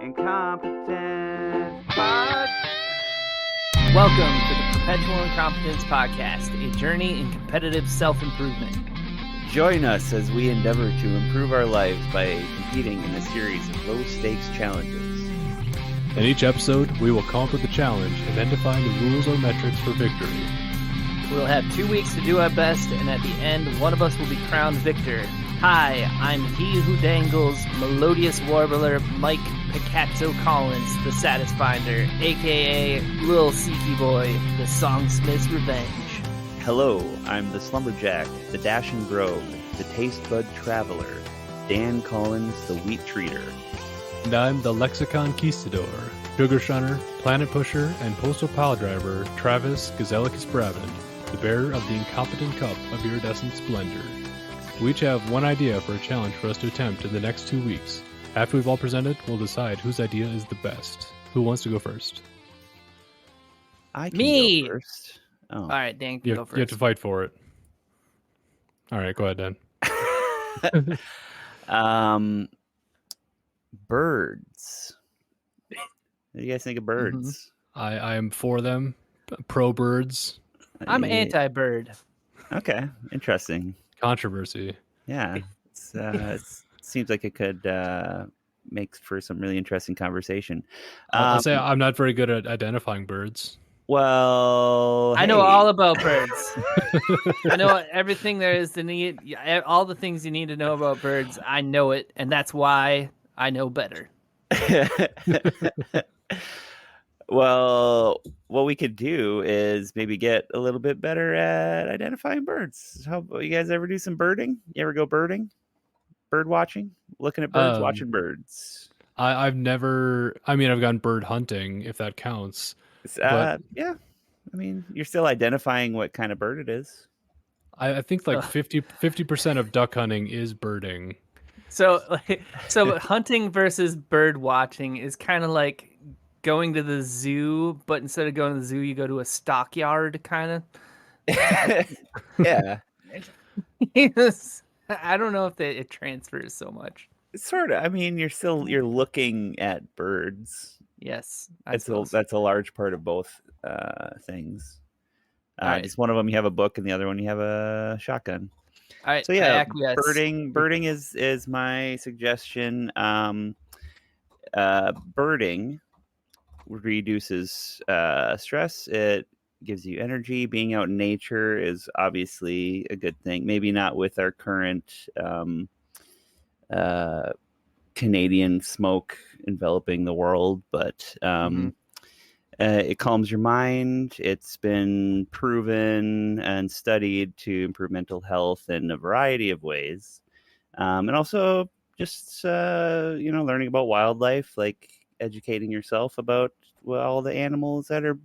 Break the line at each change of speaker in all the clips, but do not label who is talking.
Incompetence Pod.
Welcome to the Perpetual Incompetence Podcast, a journey in competitive self-improvement.
Join us as we endeavor to improve our lives by competing in a series of low-stakes challenges.
In each episode, we will come up with a challenge and then define the rules or metrics for victory.
We'll have 2 weeks to do our best, and at the end, one of us will be crowned victor. Hi, I'm he who dangles, melodious warbler Mike Picasso Collins, the Satisfinder, a.k.a. Lil Seeky Boy, the Songsmith's Revenge.
Hello, I'm the Slumberjack, the Dashing Brogue, the Taste Bud Traveler, Dan Collins, the Wheat Treater.
And I'm the Lexicon Conquistador, Sugar Shunner, Planet Pusher, and Postal Pile Driver, Travis Gazellicus Brabant, the bearer of the incompetent cup of iridescent splendor. We each have one idea for a challenge for us to attempt in the next 2 weeks. After we've all presented, we'll decide whose idea is the best. Who wants to go first?
I can
Me!
go first. Oh.
All right, Dan can
You
go
have,
first.
you have to fight for it. All right, go ahead, Dan.
Birds. What do you guys think of birds?
I am for them. Pro birds.
I'm anti-bird.
Okay, interesting.
Controversy.
Yeah, it seems like it could make for some really interesting conversation.
I'll say I'm not very good at identifying birds.
Well,
I know
hey.
all about birds. I know everything there is to need, all the things you need to know about birds. I know it, and that's why I know better.
Well, what we could do is maybe get a little bit better at identifying birds. How about you guys ever do some birding? You ever go birding? Bird watching? Looking at birds, watching birds.
I've never. I mean, I've gone bird hunting, if that counts.
Yeah. I mean, you're still identifying what kind of bird it is.
I think like 50% of duck hunting is birding.
So hunting versus bird watching is kind of like going to the zoo, but instead of going to the zoo, you go to a stockyard, kind of.
Yeah.
Yes. I don't know if it transfers so much.
Sort of. I mean, you're looking at birds.
Yes,
That's a large part of both things.
Right.
Just one of them you have a book, and the other one you have a shotgun.
All right,
So yeah,
acquiesce.
birding is my suggestion. Birding reduces stress. It gives you energy. Being out in nature is obviously a good thing. Maybe not with our current Canadian smoke enveloping the world, but it calms your mind. It's been proven and studied to improve mental health in a variety of ways, and also just learning about wildlife, like educating yourself about all the animals that are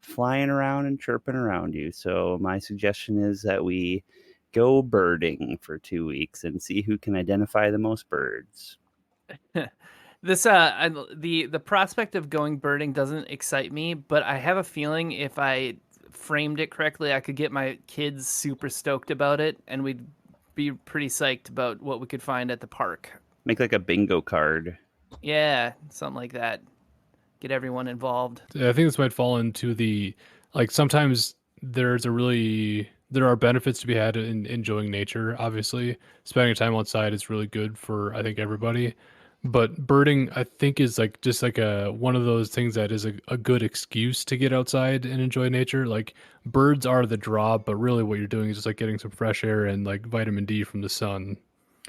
flying around and chirping around you. So my suggestion is that we go birding for 2 weeks and see who can identify the most birds.
This the prospect of going birding doesn't excite me, but I have a feeling if I framed it correctly, I could get my kids super stoked about it, and we'd be pretty psyched about what we could find at the park.
Make like a bingo card.
Yeah, something like that. Get everyone involved.
I think this might fall into the, like, sometimes there are benefits to be had in enjoying nature. Obviously, spending time outside is really good for, I think, everybody. But birding, I think, is like just like one of those things that is a good excuse to get outside and enjoy nature. Like, birds are the draw, but really what you're doing is just like getting some fresh air and like vitamin D from the sun.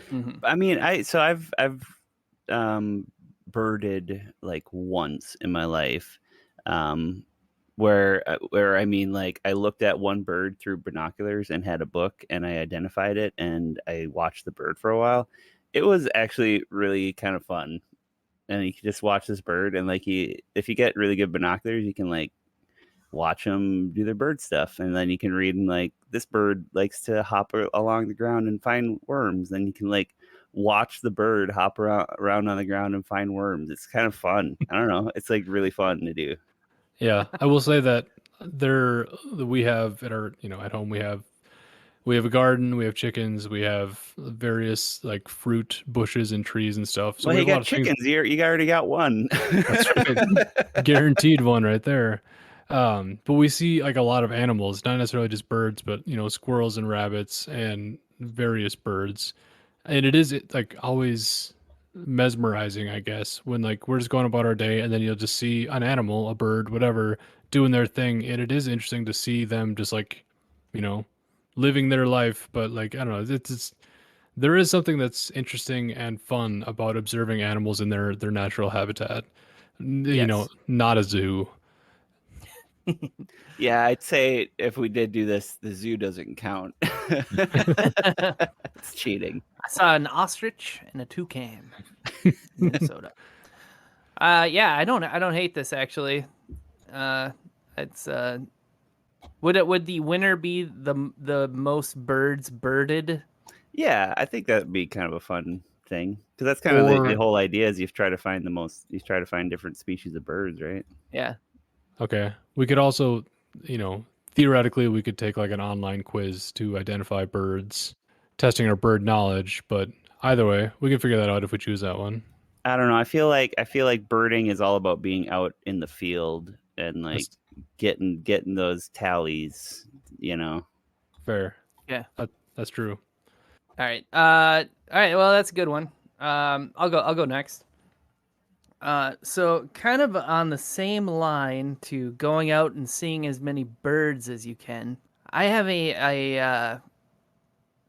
Mm-hmm. I mean, I've birded like once in my life, where I mean, like, I looked at one bird through binoculars and had a book, and I identified it, and I watched the bird for a while. It was actually really kind of fun, and you can just watch this bird, and like if you get really good binoculars, you can like watch them do their bird stuff, and then you can read, and like, this bird likes to hop along the ground and find worms. Then you can like watch the bird hop around on the ground and find worms. It's kind of fun. I don't know. It's like really fun to do.
Yeah, I will say that we have at our, at home, we have We have a garden, we have chickens, we have various like fruit bushes and trees and stuff. So
Well,
we
you
have a lot
got
of things.
chickens. You already got one.
That's right. Guaranteed one right there. But we see like a lot of animals, not necessarily just birds, but squirrels and rabbits and various birds. And like always mesmerizing, I guess, when like we're just going about our day and then you'll just see an animal, a bird, whatever, doing their thing. And it is interesting to see them just like, you know, living their life. But like, I don't know, there is something that's interesting and fun about observing animals in their natural habitat.
Yes.
Not a zoo.
Yeah, I'd say if we did do this, the zoo doesn't count.
I
It's cheating.
saw an ostrich and a toucan in Minnesota. Yeah, I don't hate this actually. It's would the winner be the most birds birded?
Yeah, I think that'd be kind of a fun thing because that's kind of the
Or
whole idea is you try to find different species of birds, right?
Yeah.
okay, we could also, theoretically, we could take like an online quiz to identify birds, testing our bird knowledge. But either way, we can figure that out if we choose that one.
I don't know. I feel like birding is all about being out in the field and like
That's
getting those tallies, you know.
fair.
Yeah.
That's true.
All right. All right. Well, that's a good one. I'll go next. So kind of on the same line to going out and seeing as many birds as you can. I have a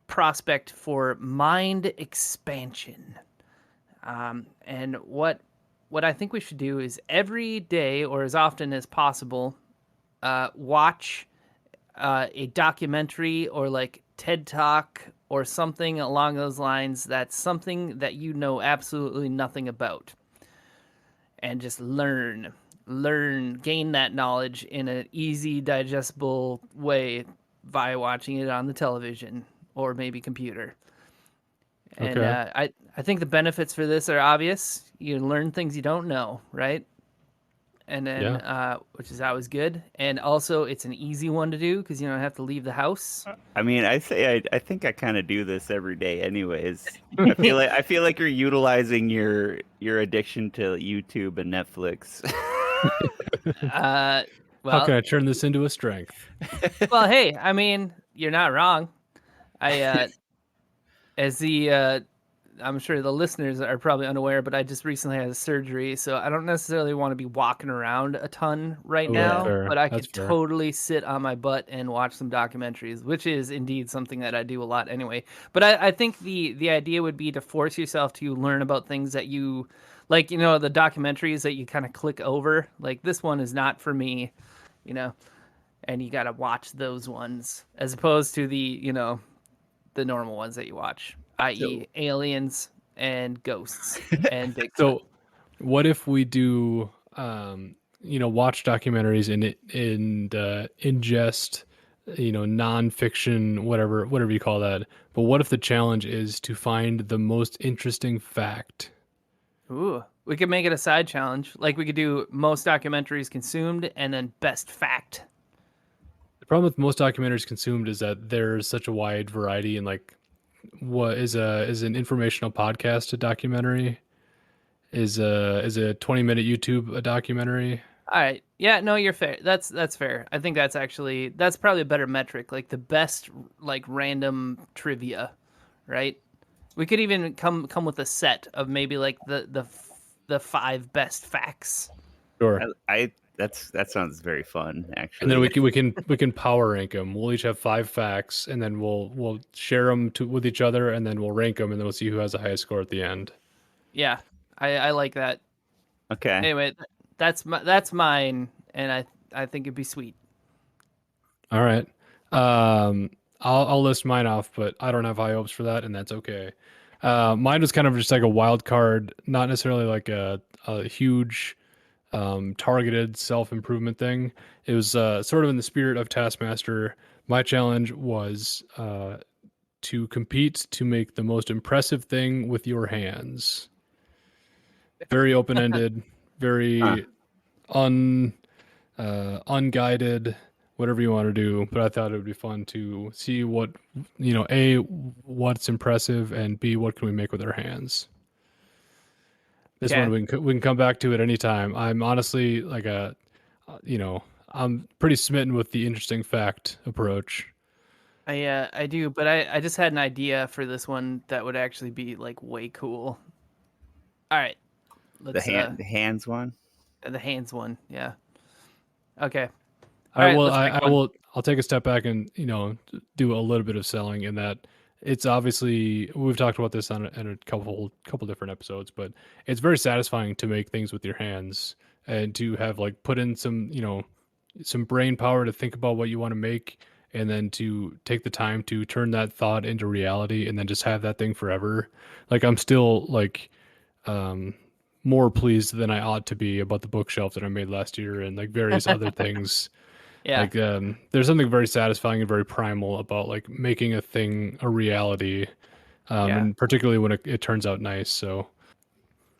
prospect for mind expansion. And what I think we should do is every day or as often as possible, watch a documentary or like TED Talk or something along those lines. That's something that you know absolutely nothing about, and just gain that knowledge in an easy, digestible way by watching it on the television or maybe computer. And
Okay.
I think the benefits for this are obvious. You learn things you don't know, right? And then
Yeah.
which is always good. And also, it's an easy one to do because you don't have to leave the house.
I mean, I think I kind of do this every day, anyways. I feel like you're utilizing your addiction to YouTube and Netflix.
Uh,
How can
well,
I turn this into a strength?
well, hey, I mean, you're not wrong. I as the I'm sure the listeners are probably unaware, but I just recently had a surgery, so I don't necessarily want to be walking around a ton right
Oh, that's
Yeah.
now,
fair.
but I
That's
could
fair.
totally sit on my butt and watch some documentaries, which is indeed something that I do a lot anyway. But I think the idea would be to force yourself to learn about things that you like, the documentaries that you kind of click over. Like this one is not for me, you know, and you got to watch those ones as opposed to the normal ones that you watch,
So
i.e., aliens and ghosts and Bigfoot.
So, what if we do, watch documentaries and ingest, nonfiction, whatever you call that. But what if the challenge is to find the most interesting fact?
Ooh, we could make it a side challenge. Like we could do most documentaries consumed and then best fact.
The problem with most documentaries consumed is that there's such a wide variety, and like, what is an informational podcast a documentary? Is a 20-minute YouTube a documentary?
All right. Yeah, no, you're fair. That's fair. I think that's probably a better metric, like the best like random trivia, right? We could even come with a set of maybe like the five best facts.
Sure.
that sounds very fun,
And then
actually.
we can power rank them. We'll each have 5 facts, and then we'll share them with each other, and then we'll rank them, and then we'll see who has the highest score at the end.
Yeah, I like that.
Okay.
Anyway, that's mine, and I think it'd be sweet.
All right. I'll list mine off, but I don't have high hopes for that, and that's okay. Mine was kind of just like a wild card, not necessarily like a huge targeted self improvement thing. It was sort of in the spirit of Taskmaster. My challenge was to compete to make the most impressive thing with your hands. Very open ended,
Huh.
very unguided. whatever you want to do. But I thought it would be fun to see what, what's impressive, and B, what can we make with our hands. This one
Okay.
we can come back to at any time. I'm honestly like I'm pretty smitten with the interesting fact approach.
I do, but I just had an idea for this one that would actually be like way cool. All right, let's
The hands one.
the hands one, yeah. Okay,
All
all
right,
right,
well,
let's pick one.
I'll take a step back and do a little bit of selling in that it's obviously we've talked about this on in a couple different episodes, but it's very satisfying to make things with your hands and to have like put in some brain power to think about what you want to make, and then to take the time to turn that thought into reality and then just have that thing forever. Like I'm still like um more pleased than I ought to be about the bookshelf that I made last year and like various other things.
Yeah,
Like there's something very satisfying and very primal about like making a thing a reality,
yeah.
and particularly when it turns out nice. So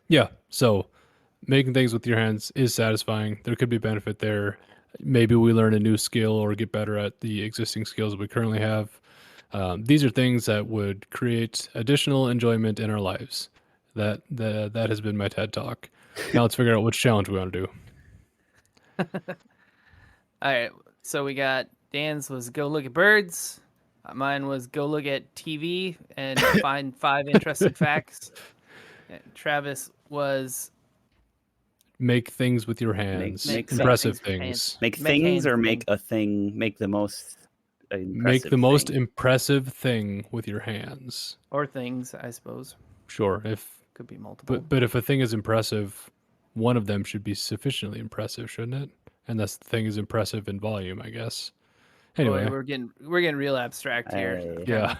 yeah, so making things with your hands is satisfying. There could be benefit there. Maybe we learn a new skill or get better at the existing skills that we currently have. These are things that would create additional enjoyment in our lives. That has been my TED talk. Now let's figure out which challenge we want to do.
All right, so we got Dan's was go look at birds. Mine was go look at TV and find 5 interesting facts. And Travis was
Make things with your
Make
hands.
make some
Impressive
things with hands.
things.
make
Make
things
hands
or make
things.
a thing. Make the most
Make the
impressive
most
thing.
impressive thing with your hands.
Or things, I suppose.
Sure, if
Could be multiple.
but if a thing is impressive, one of them should be sufficiently impressive, shouldn't it? And that thing is impressive in volume, I guess.
Boy,
Anyway,
we're getting real abstract here.
yeah,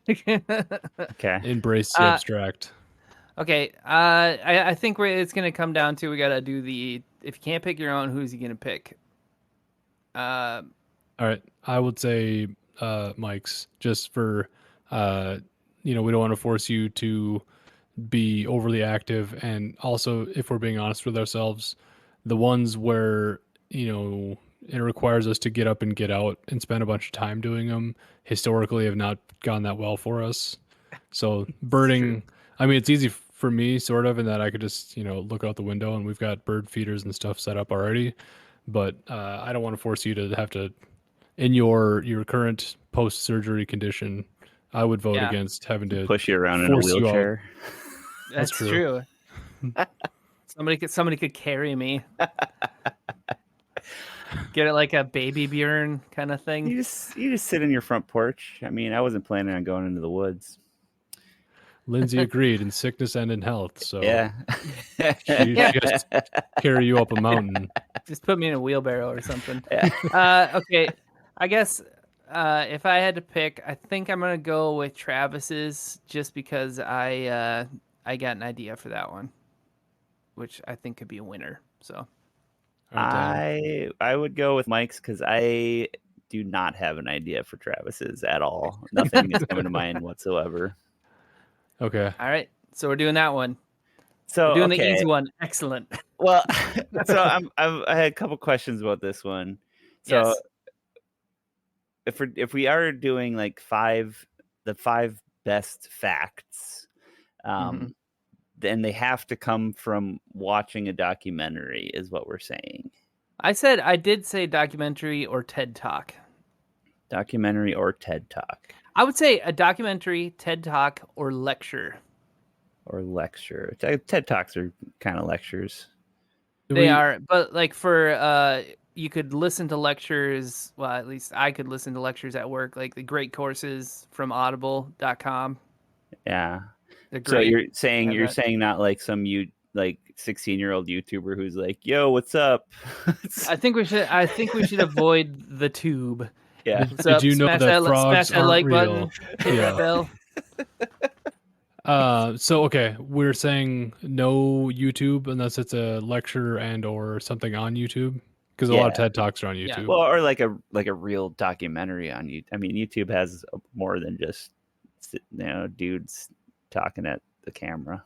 Okay.
embrace the
Uh,
abstract.
Okay, I think it's gonna come down to we gotta do the if you can't pick your own, who's you gonna pick?
All right, I would say Mike's just for we don't want to force you to be overly active, and also if we're being honest with ourselves, the ones where it requires us to get up and get out and spend a bunch of time doing them historically have not gone that well for us. So birding, I mean, it's easy for me sort of in that I could just look out the window and we've got bird feeders and stuff set up already, but I don't want to force you to have to in your current post surgery condition. I would vote
Yeah,
against having to
Push you around in a
force you out.
wheelchair.
that's true. Somebody could carry me. Get it like a baby Bjorn kind of thing.
You just sit in your front porch. I mean, I wasn't planning on going into the woods.
Lindsay agreed in sickness and in health. So
Yeah.
she has to carry you up a mountain.
Just put me in a wheelbarrow or something.
Yeah.
Okay, I guess if I had to pick, I think I'm gonna go with Travis's just because I got an idea for that one, which I think could be a winner. So
Aren't
I would go with Mike's because I do not have an idea for Travis's at all. Nothing is coming to mind whatsoever.
okay.
all right, so we're doing that one.
So
We're doing the
okay.
easy one. Excellent.
Well, so I had a couple questions about this one. So
Yes.
if we are doing like the 5 best facts,
Mhm.
then they have to come from watching a documentary, is what we're saying.
I did say documentary or TED Talk.
Documentary or TED Talk
I would say a documentary, TED Talk, or lecture.
or lecture. TED Talks are kind of lectures.
They are, but like for you could listen to lectures. Well, at least I could listen to lectures at work, like the great courses from audible.com.
Yeah.
They're
So
great.
you're saying not like some 16-year-old YouTuber who's like, "Yo, what's up?"
I think we should avoid the tube.
Yeah.
What's
Did
up?
you know
Smash
that
smash
frogs
that
aren't
like
real?
button. Hit that bell.
So okay, we're saying no YouTube unless it's a lecture and or something on YouTube, because a lot of
Yeah.
TED Talks are on
Yeah.
YouTube.
Well, or like a real documentary on YouTube. I mean, YouTube has more than just dudes talking at the camera.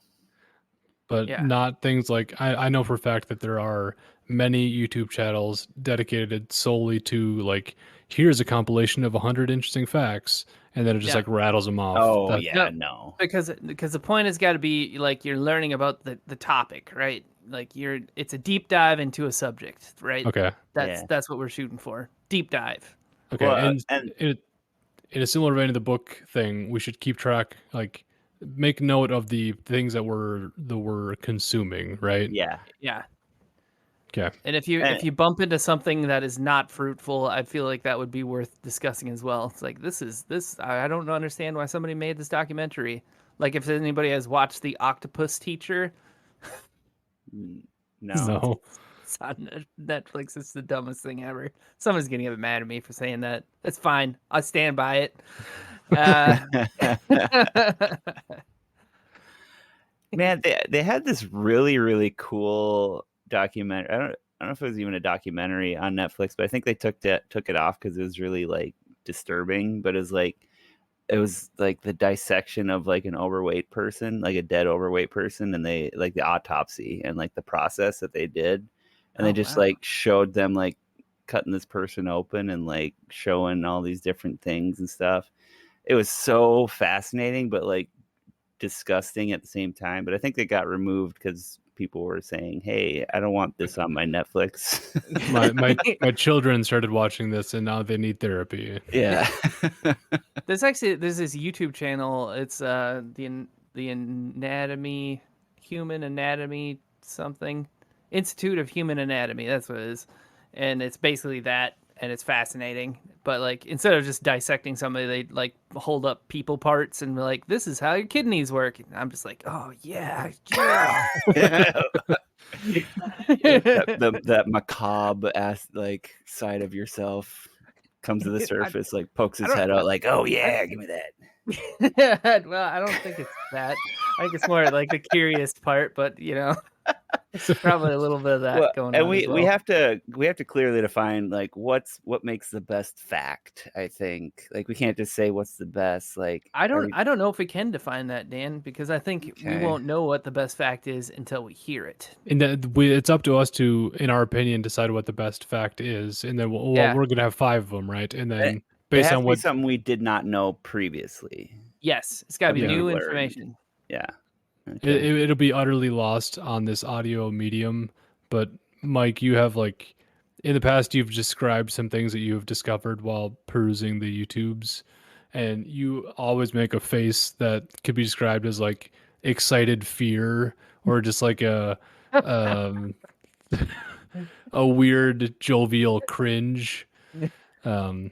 but
Yeah.
not things like I know for a fact that there are many YouTube channels dedicated solely to like here's a compilation of 100 interesting facts, and then it just
Yeah.
like rattles them off.
Oh
That
yeah,
No,
no.
because the point has got to be like you're learning about the topic, right? Like it's a deep dive into a subject, right?
okay,
Yeah.
That's what we're shooting for. Deep dive.
okay,
Well,
and
and
in a similar vein to the book thing, we should keep track, like make note of the things that we're consuming, right?
yeah.
Yeah.
Okay.
And
And
if you bump into something that is not fruitful, I feel like that would be worth discussing as well. It's like this I don't understand why somebody made this documentary. Like if anybody has watched The Octopus Teacher,
no.
No.
it's on Netflix. It's the dumbest thing ever. Someone's gonna get mad at me for saying that. That's fine. I stand by it. Uh,
Man, they had this really cool documentary. I don't know if it was even a documentary on Netflix, but I think they took it off because it was really like disturbing. But it was like the dissection of like an overweight person, like a dead overweight person, and they like the autopsy and like the process that they did, and they
oh
just
wow.
like showed them like cutting this person open and like showing all these different things and stuff. It was so fascinating, but like disgusting at the same time. But I think they got removed because people were saying, "Hey, I don't want this on my Netflix."
My children started watching this, and now they need therapy.
Yeah.
There's this YouTube channel. It's the anatomy, human anatomy something, Institute of Human Anatomy. That's what it is, and it's basically that, and it's fascinating. But like instead of just dissecting somebody, they like hold up people parts and be like, "This is how your kidneys work." And I'm just like, "Oh yeah, yeah."
that macabre like side of yourself comes to the
I,
surface, like pokes
I
his
don't.
head out, like, "Oh
I,
yeah, give me that."
well, I don't think it's that. I think it's more like the curious part, but it's probably a little bit of that
Well,
going
and
on as
we
well.
have to clearly define like what makes the best fact. I think like we can't just say what's the best. Like,
I don't know if we can define that, Dan, because I think we
okay,
won't know what the best fact is until we hear it.
And it's up to us to, in our opinion, decide what the best fact is, and then
Yeah.
we're gonna have five of them, right? And
it,
then
it
based
has
on
to be
what,
something we did not know previously,
Yes, it's got to be
something
yeah,
we
new
learned.
information.
Yeah. Okay.
it'll be utterly lost on this audio medium. But Mike, you have like in the past you've described some things that you have discovered while perusing the YouTubes, and you always make a face that could be described as like excited fear or just like um, a weird jovial cringe. Um,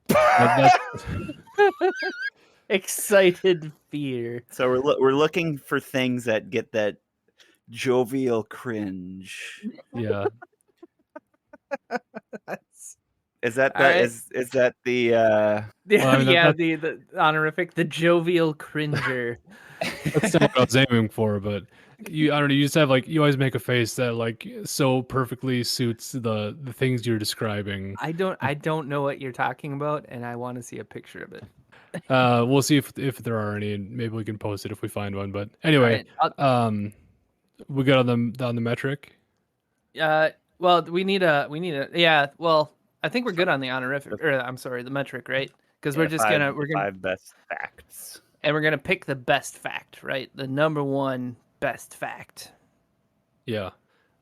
that's
Excited fear.
So we're looking for things that get that jovial cringe.
yeah.
Is that
All right.
is that the
Well,
Yeah,
I mean
yeah,
that
the honorific, the jovial cringer.
that's not what I was aiming for, but I don't know, you just have like you always make a face that like so perfectly suits the things you're describing.
I don't know what you're talking about, and I want to see a picture of it.
We'll see if there are any, and maybe we can post it if we find one. But
All
anyway,
right.
we got on the metric.
Well, we need a yeah. Well, I think we're good on the honorific, or I'm sorry, the metric, right? Because
yeah,
we're gonna
five best facts?
and we're gonna pick the best fact, right? The number one best fact.
Yeah,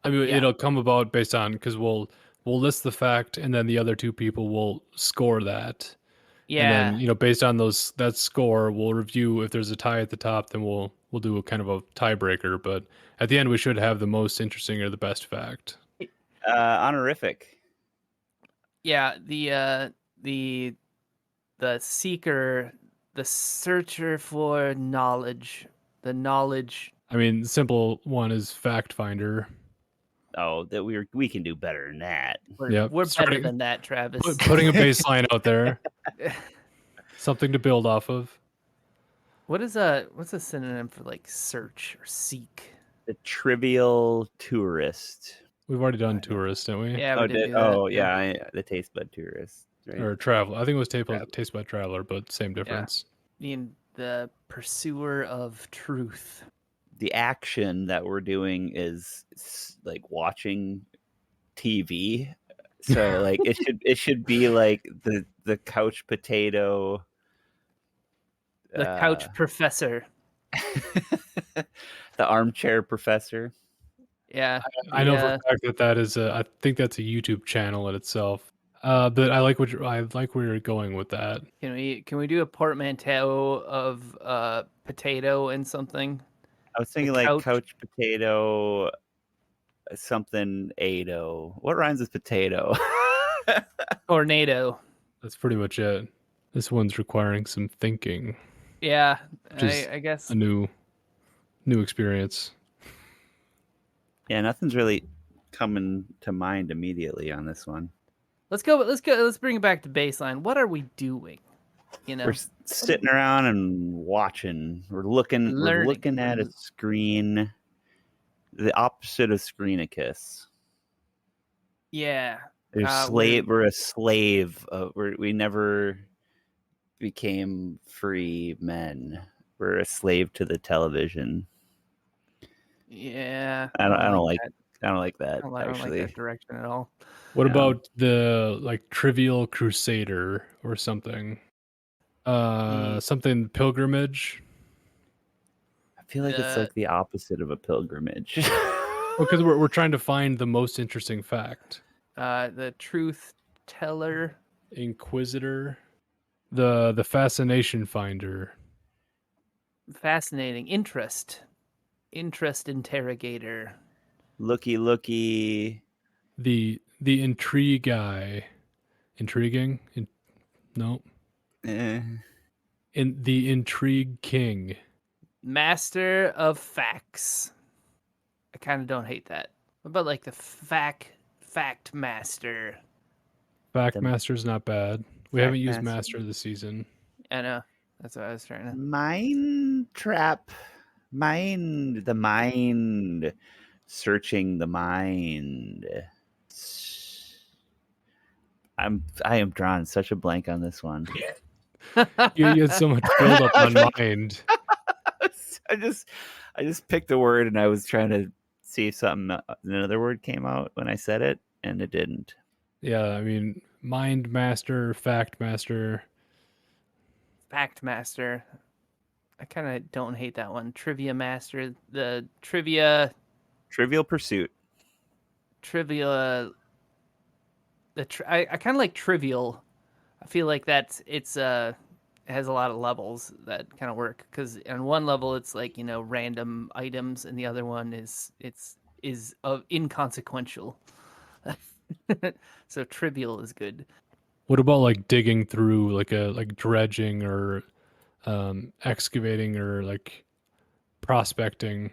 I mean
Yeah,
it'll come about based on because we'll list the fact, and then the other two people will score that. And then,
yeah,
based on that score, we'll review if there's a tie at the top, then we'll do a kind of a tiebreaker. But at the end, we should have the most interesting or the best fact.
Honorific.
yeah. The seeker, the searcher for knowledge, the knowledge.
I mean, the simple one is fact finder.
Oh, that we can do better than that.
Yep.
We're better than that, Travis.
Putting a baseline out there, something to build off of.
What's a synonym for like search or seek?
The trivial tourist.
We've already done tourist, didn't we?
Yeah, we did do that.
Yeah, the taste bud tourist. Right.
Or travel. I think it was
Travel.
taste by traveler, but same difference.
The pursuer of truth.
the action that we're doing is like watching TV. So like it should be like the couch potato,
The couch professor.
the armchair professor.
Yeah.
I know for a fact that is I think that's a YouTube channel in itself. But I like where you're going with that.
Can we do a portmanteau of potato and something?
I was thinking like couch potato, something ado. What rhymes with potato?
Tornado.
That's pretty much it. This one's requiring some thinking.
Yeah, I guess
a new experience.
Yeah, nothing's really coming to mind immediately on this one.
Let's go. Let's bring it back to baseline. What are we doing? You know,
we're sitting around and watching. We're looking at a screen. The opposite of Screenicus.
Yeah.
We're a slave. We never became free men. We're a slave to the television.
Yeah.
I don't like that. I don't like that.
I don't like that direction at all.
What about the like Trivial Crusader or something? Something pilgrimage.
I feel like it's like the opposite of a pilgrimage.
Because we're trying to find the most interesting fact.
The truth teller,
inquisitor, the fascination finder,
fascinating interest interrogator,
looky,
the intrigue guy, intriguing, no, in the intrigue king,
master of facts. I kind of don't hate that. What about like the fact master?
Fact master's not bad. We haven't used master this season.
I know. That's what I was trying to.
Mind trap. The mind. Searching the mind. I am drawing such a blank on this one.
You had so much build up on mind.
I just picked a word and I was trying to see if another word came out when I said it, and it didn't.
Yeah, I mean, mind master, fact master.
Fact master. I kind of don't hate that one. Trivia master. The trivia.
Trivial Pursuit.
Trivia. I kind of like trivial. I feel like it has a lot of levels that kind of work, because on one level it's like, you know, random items, and the other one is inconsequential. So trivial is good.
What about like digging through, like dredging or excavating or like prospecting,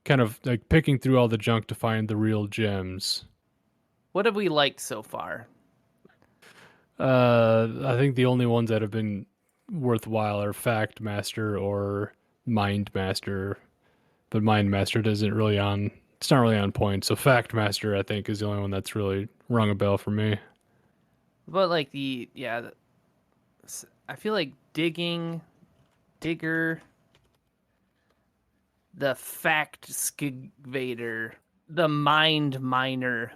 kind of like picking through all the junk to find the real gems?
What have we liked so far?
I think the only ones that have been worthwhile are Fact Master or Mind Master, but Mind Master it's not really on point. So Fact Master, I think, is the only one that's really rung a bell for me.
But like I feel like digger, the fact excavator, the mind miner.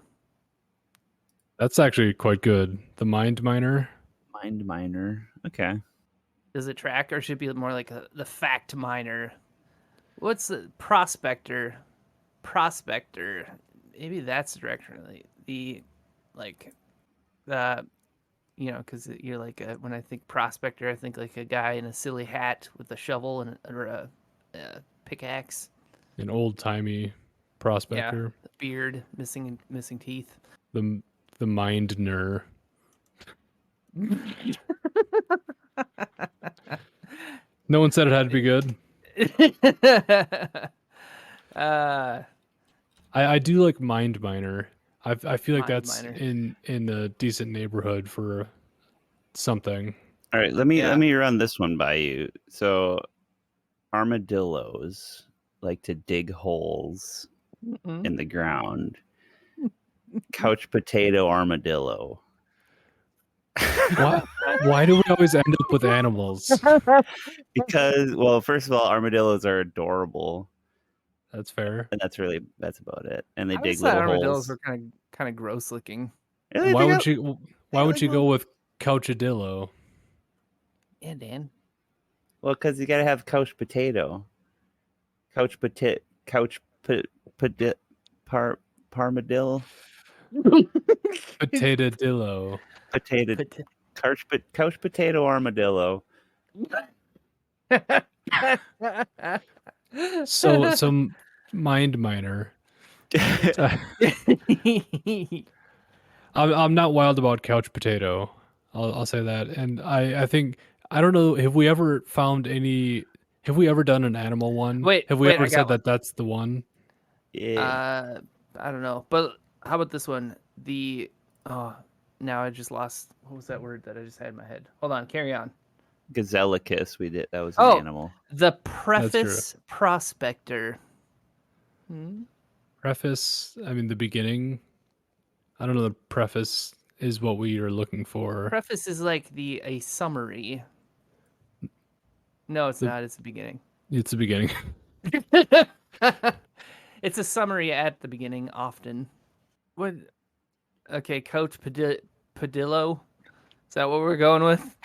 That's actually quite good. The mind miner.
Mind miner. Okay.
Does it track, or should it be more like the fact miner? What's the prospector? Prospector. Maybe that's the direction. You know, because you're like when I think prospector, I think like a guy in a silly hat with a shovel or a pickaxe.
An old timey prospector.
Yeah, beard, missing teeth.
The mindner. No one said it had to be good. I do like Mind Miner. I feel like that's in a decent neighborhood for something.
All right, let me run this one by you. So armadillos like to dig holes in the ground. Couch potato armadillo.
Why do we always end up with animals?
Because, well, first of all, armadillos are adorable.
That's fair.
and that's about it. And they
I always
dig
thought
little
armadillos
holes.
were kind of gross looking.
Really,
Why
they
would
got
you?
they
Why
got
would
like
you go
little.
with couchadillo?
Yeah, Dan.
Well, because you got to have couch pati, par, parmadillo,
Potatadillo.
potato,
But
couch potato armadillo.
So some mind miner. I'm not wild about couch potato. I'll say that. And I think I don't know. Have we ever found any? Have we ever done an animal one?
Wait,
Have we
wait,
ever
I got
said
one.
that that's the one?
Yeah,
I don't know, but how about this one? Oh, now I just lost. What was that word that I just had in my head? Hold on, carry on.
gazellicus. We did that was an
Oh,
animal.
the
That's true.
preface prospector.
Preface. I mean, the beginning. I don't know. The preface is what we are looking for.
Preface is like a summary. No, it's
The
not. It's the beginning.
It's the beginning.
It's a summary at the beginning, often. What? Okay, Coach Padillo. Is that what we're going with?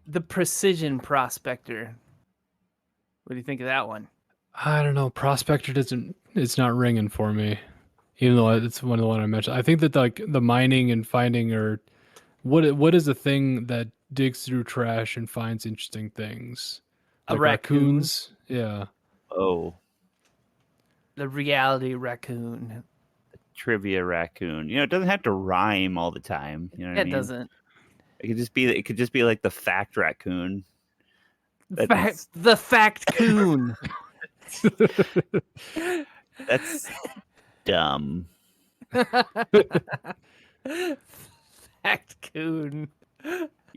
The precision prospector. What do you think of that one?
I don't know. Prospector doesn't. It's not ringing for me, even though it's one of the one I mentioned. I think that like the mining and finding or what is the thing that digs through trash and finds interesting things,
A
like
raccoon.
raccoons. Yeah,
Oh,
The reality raccoon.
trivia raccoon. You know, it doesn't have to rhyme all the time. You know what I
It
mean?
doesn't.
It could just be like the fact raccoon. That's
The fact coon.
that's dumb.
Fact coon.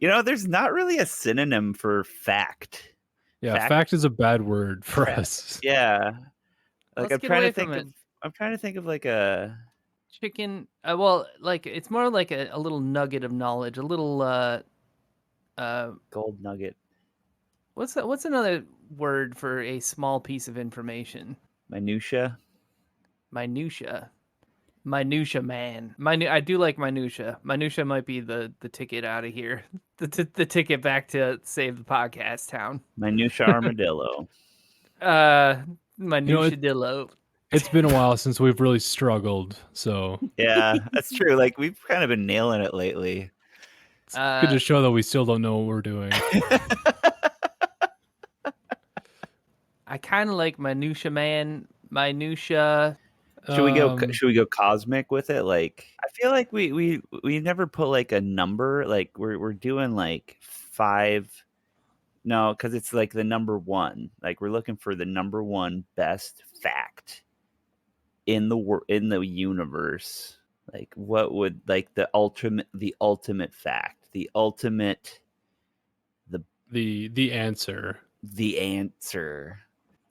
You know, there's not really a synonym for fact.
yeah. Fact is a bad word for
Fact.
us.
Yeah. Like
Let's
I'm
get
trying
away
to think
from
of
it.
I'm trying to think of like a
Chicken. Well, like it's more like a little nugget of knowledge. A little.
gold nugget.
What's another word for a small piece of information?
Minutia.
Minutia. Minutia man. I do like minutia. Minutia might be the ticket out of here. The ticket back to save the podcast town.
Minutia armadillo.
You know,
Minutia dillo.
it's been a while since we've really struggled, so
Yeah, that's true. Like we've kind of been nailing it lately.
it's good to show that we still don't know what we're doing.
I kind of like minutia man. Minutia.
Should we go cosmic with it? Like I feel like we never put like a number. Like we're doing like 5. No, because it's like the number 1. Like we're looking for the number 1 best fact in the universe. Like what would like the ultimate fact, the ultimate
the answer.
the answer,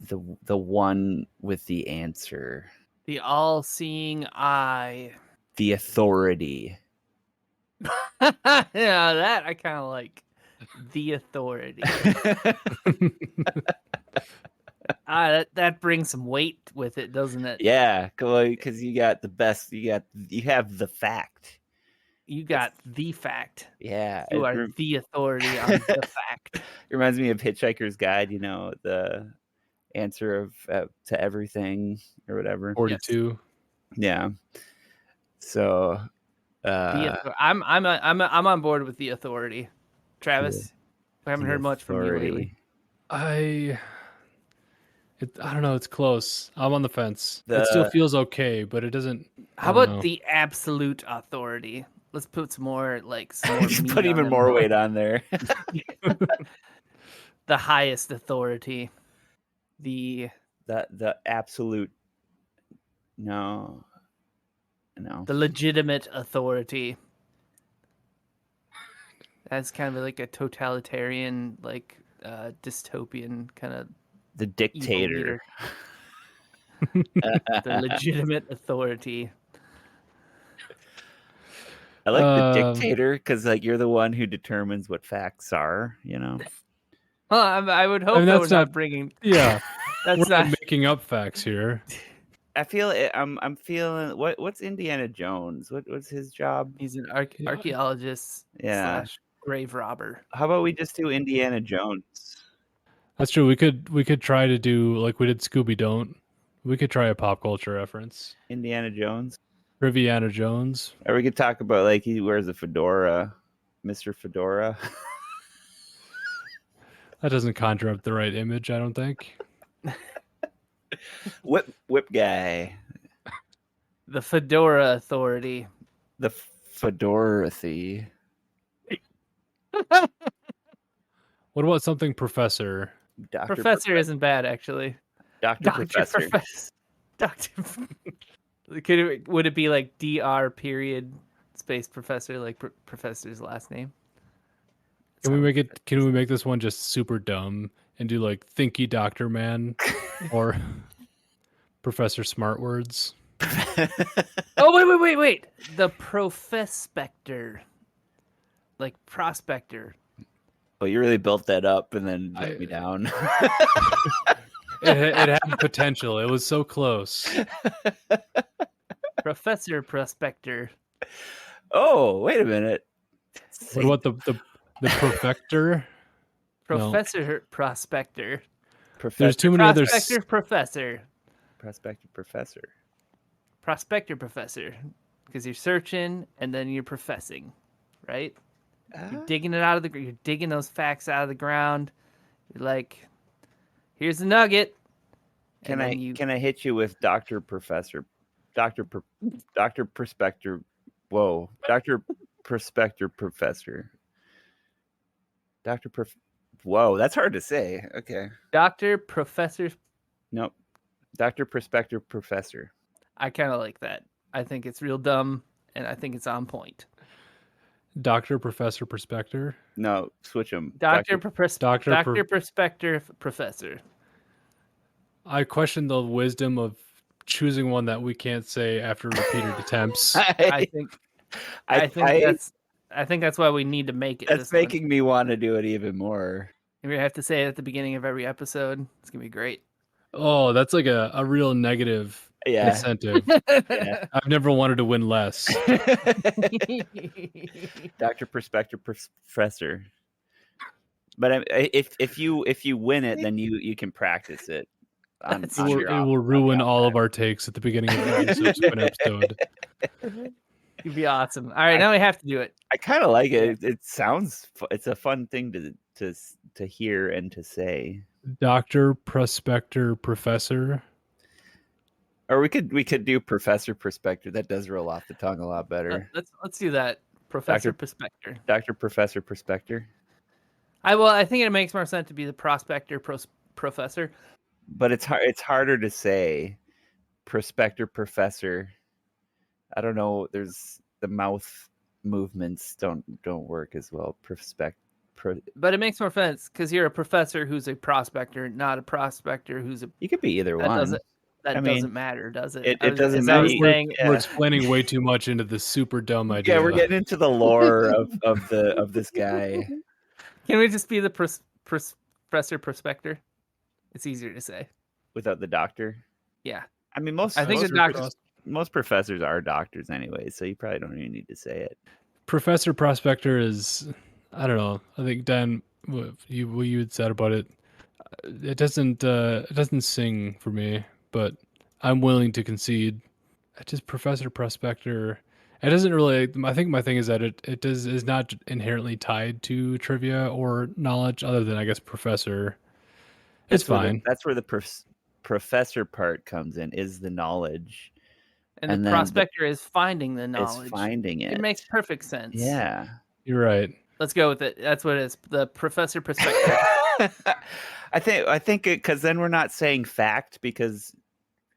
the one with the answer,
The all-seeing eye.
the authority.
Yeah, that I kind of like. The authority. That brings some weight with it, doesn't it?
Yeah, because you got the best. You have the fact.
You got the fact.
Yeah,
You are the authority on the fact.
It reminds me of Hitchhiker's Guide. You know, the answer of to everything or whatever.
42.
Yeah. So,
I'm on board with the authority. Travis, we haven't heard much from you lately.
I don't know. It's close. I'm on the fence. It still feels okay, but it doesn't.
How about the absolute authority? Let's put some more meat
put even
on
more
them.
weight on there.
The highest authority. The
absolute. No.
The legitimate authority. That's kind of like a totalitarian, dystopian kind of
the dictator.
The legitimate authority.
I like the dictator because like you're the one who determines what facts are.
Well, I would
I
hope
mean,
that we're
that's
not
not.
bringing.
Yeah, we're
That's
not
not.
making up facts here.
I feel it. I'm feeling what's Indiana Jones? What's his job?
He's an
Yeah,
archaeologist
Yeah.
/ grave robber.
How about we just do Indiana Jones?
that's true. We could try to do like we did Scooby Don't. We could try a pop culture reference.
Indiana Jones.
Riviana Jones.
Or we could talk about like he wears a fedora, Mr. Fedora.
That doesn't conjure up the right image, I don't think.
Whip guy.
The Fedora Authority.
The Fedorothy.
What about something Professor?
Professor isn't bad, actually.
Doctor Professor.
Doctor. Would it be like Dr. period space Professor, like Professor's last name?
Can we make it? Can we make this one just super dumb and do like Thinky Doctor Man or Professor Smart Words?
Oh wait! The Prospector, like Prospector.
Well, you really built that up and then let me down.
It had potential. It was so close.
Professor Prospector.
Oh, wait a minute.
What about the Profector?
Professor Prospector.
There's too many others.
Prospector Professor.
Prospector Professor.
Prospector Professor. Because you're searching and then you're professing, right? You're digging it out of you're digging those facts out of the ground. You're like, here's the nugget.
Can I hit you with Dr. Professor? Dr. Prospector. Whoa. Dr. Prospector Professor. Whoa, that's hard to say. Okay.
Dr. Professor.
Nope. Dr. Prospector Professor.
I kind of like that. I think it's real dumb, and I think it's on point.
Doctor Professor Prospector.
No, switch them.
Dr. Prospector Professor.
I question the wisdom of choosing one that we can't say after repeated attempts.
I think that's why we need to make it.
That's making me want to do it even more.
And we have to say it at the beginning of every episode. It's gonna be great.
Oh, that's like a real negative incentive.
Yeah.
I've never wanted to win less.
Dr. Prospector Professor. But if you win it, then you can practice it.
It will ruin all of our takes at the beginning of every subsequent episode.
It'd be awesome. All right, now we have to do it.
I kind of like it. It's a fun thing to hear and to say.
Dr. Prospector Professor.
Or we could do Professor Prospector. That does roll off the tongue a lot better.
Let's do that. Professor Prospector.
Dr. Professor Prospector.
I think it makes more sense to be the Prospector Professor.
But it's harder to say. Prospector Professor. I don't know. There's the mouth movements don't work as well.
But it makes more sense because you're a professor who's a prospector, not a prospector who's a.
You could be either one.
Doesn't matter, does it?
It doesn't matter.
We're explaining way too much into this super dumb idea.
Yeah, we're getting into the lore of this guy.
Can we just be the Professor Prospector? It's easier to say
without the doctor.
Yeah,
I mean most professors are doctors anyway, so you probably don't even need to say it.
Professor Prospector is, I don't know. I think Dan, what you had said about it, it doesn't sing for me, but I'm willing to concede. Just Professor Prospector. It doesn't really. I think my thing is that it is not inherently tied to trivia or knowledge, other than I guess professor. It's fine.
That's where the professor part comes in. Is the knowledge.
And the prospector is finding the knowledge.
Is finding it.
It makes perfect sense.
Yeah.
You're right.
Let's go with it. That's what it is. The Professor Prospector.
I think because then we're not saying fact, because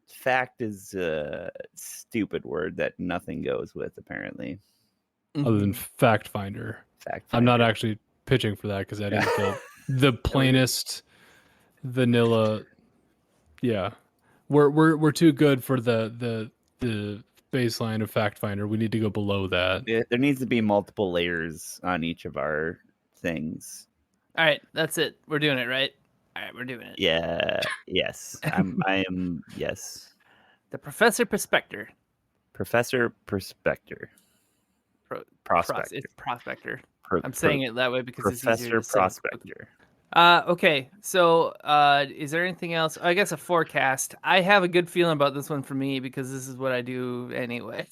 fact is a stupid word that nothing goes with, apparently.
Other than fact finder. I'm not actually pitching for that because that is the plainest vanilla. Yeah. We're too good for the baseline of fact finder. We need to go below that.
There needs to be multiple layers on each of our things.
All right, that's it. We're doing it, right? All right, we're doing it.
Yeah. Yes. I am. Yes.
The Professor Prospector.
Professor Prospector. Prospector.
It's Prospector.
Pro-
I'm
pro-
saying it that way because it's easier
Professor
to say.
Prospector.
Okay, so is there anything else? I guess a forecast. I have a good feeling about this one for me because this is what I do anyway.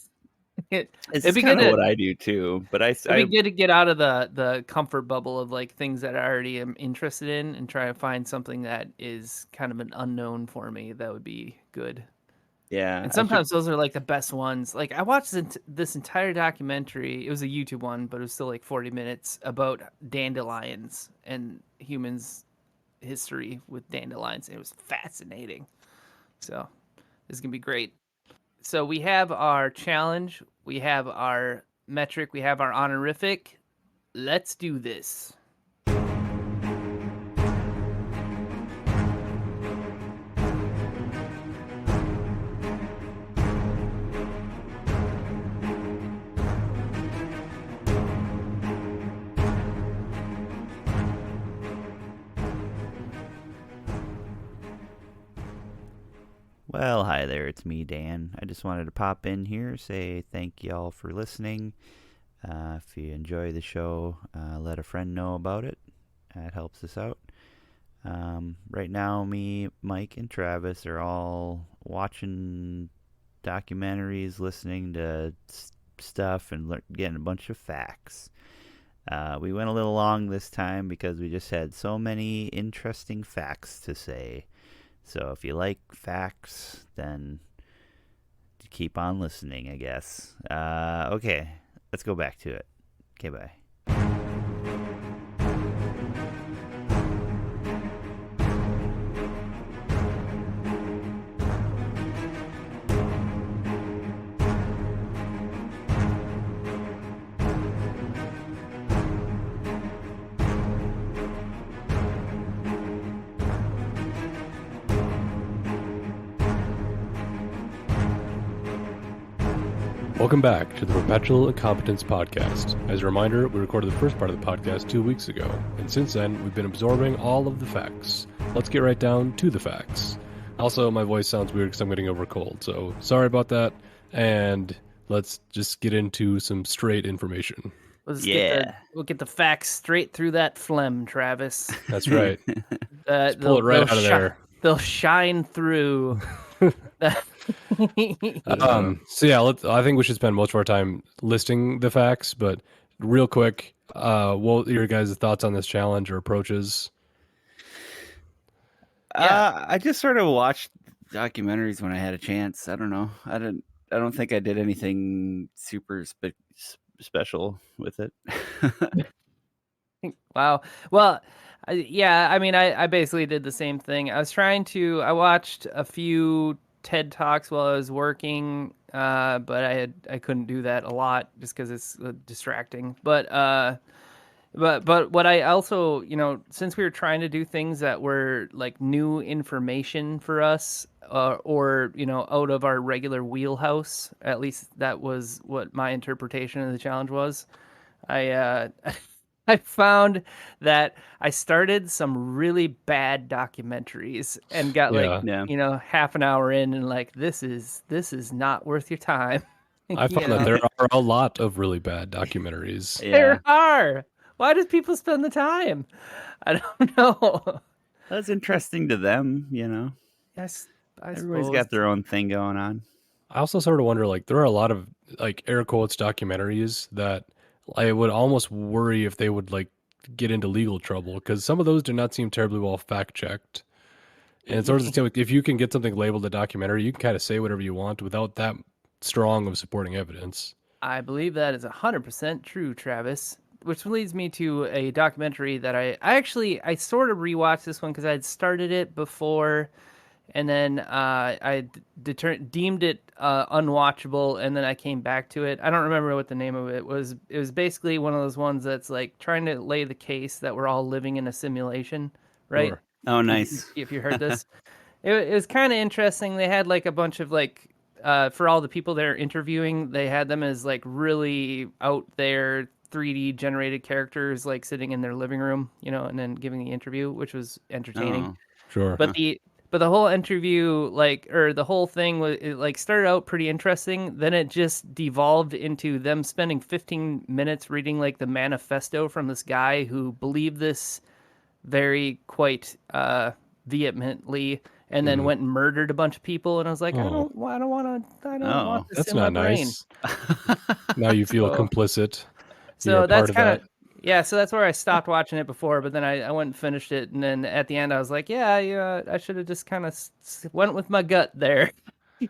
This
It'd
is
be
kind
good
of
to
what I do too, but
it'd be good to get out of the comfort bubble of like things that I already am interested in and try to find something that is kind of an unknown for me. That would be good.
yeah.
And sometimes those are like the best ones. Like I watched this entire documentary. It was a YouTube one, but it was still like 40 minutes about dandelions and humans' history with dandelions. It was fascinating. So this is gonna be great. So we have our challenge, we have our metric, we have our honorific. Let's do this.
Well, hi there, it's me, Dan. I just wanted to pop in here, say thank y'all for listening. If you enjoy the show, let a friend know about it. That helps us out. Right now, me, Mike, and Travis are all watching documentaries, listening to stuff, and getting a bunch of facts. We went a little long this time because we just had so many interesting facts to say. So if you like facts, then keep on listening, I guess. Okay, let's go back to it. Okay, bye.
Welcome back to the Perpetual Incompetence podcast. As a reminder, we recorded the first part of the podcast 2 weeks ago, and since then, we've been absorbing all of the facts. Let's get right down to the facts. Also, my voice sounds weird because I'm getting over a cold, so sorry about that, and let's just get into some straight information.
We'll get the facts straight through that phlegm, Travis.
That's right. Just pull it right out of there.
They'll shine through.
So yeah, I think we should spend most of our time listing the facts, but real quick, what are your guys' thoughts on this challenge or approaches?
I just sort of watched documentaries when I had a chance. I don't know. I don't think I did anything super special with it.
Wow. Well, yeah, I mean, I basically did the same thing. I watched a few TED Talks while I was working, but I couldn't do that a lot just because it's distracting. But what I also, since we were trying to do things that were like new information for us, or out of our regular wheelhouse, at least that was what my interpretation of the challenge was. I I found that I started some really bad documentaries and got half an hour in and like this is not worth your time.
I found that there are a lot of really bad documentaries.
Yeah. There are. Why does people spend the time? I don't know.
That's interesting to them,
Yes,
everybody's got their own thing going on.
I also sort of wonder, like, there are a lot of like air quotes documentaries that I would almost worry if they would like get into legal trouble because some of those do not seem terribly well fact checked. And it's sort of if you can get something labeled a documentary, you can kind of say whatever you want without that strong of supporting evidence.
I believe that is 100% true, Travis. Which leads me to a documentary that I sort of rewatched this one because I had started it before, and then I deemed it unwatchable, and then I came back to it. I don't remember what the name of it was. It was basically one of those ones that's like trying to lay the case that we're all living in a simulation, right?
Sure. Oh, nice.
If you heard this. It was kind of interesting. They had like a bunch of like for all the people they're interviewing, they had them as like really out there 3D generated characters, like sitting in their living room, and then giving the interview, which was entertaining.
Oh,
Sure.
But the whole interview, like, or the whole thing was it, like, started out pretty interesting. Then it just devolved into them spending 15 minutes reading like the manifesto from this guy who believed this very quite vehemently, and then
Mhm.
went and murdered a bunch of people. And I was like,
Oh,
I don't want
oh.
this
that's
in my
not
brain.
nice. Now you feel
So,
complicit. You're a
so
part
that's
of
kind
that.
of yeah. So that's where I stopped watching it before. But then I went and finished it, and then at the end I was like, yeah, I should have just kind of went with my gut there.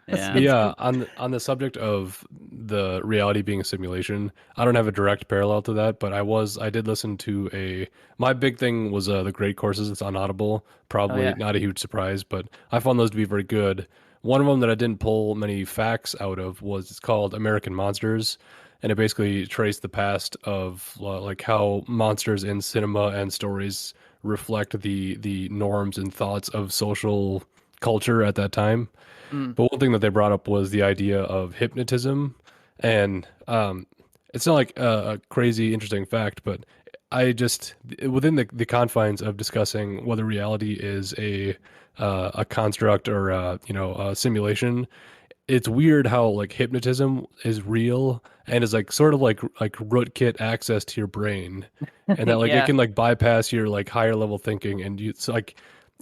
Yeah.
The
It's
on the subject of the reality being a simulation, I don't have a direct parallel to that, but I did listen to my big thing was the great courses. It's on Audible.
oh
Probably
yeah.
not a huge surprise, but I found those to be very good. One of them that I didn't pull many facts out of was it's called American Monsters, and it basically traced the past of like how monsters in cinema and stories reflect the norms and thoughts of social culture at that time.
Mm,
But one thing that they brought up was the idea of hypnotism, and it's not like a crazy interesting fact, but I just within the confines of discussing whether reality is a construct or a simulation, it's weird how like hypnotism is real and is like sort of like rootkit access to your brain, and that like it
yeah,
can like bypass your like higher level thinking, and you it's like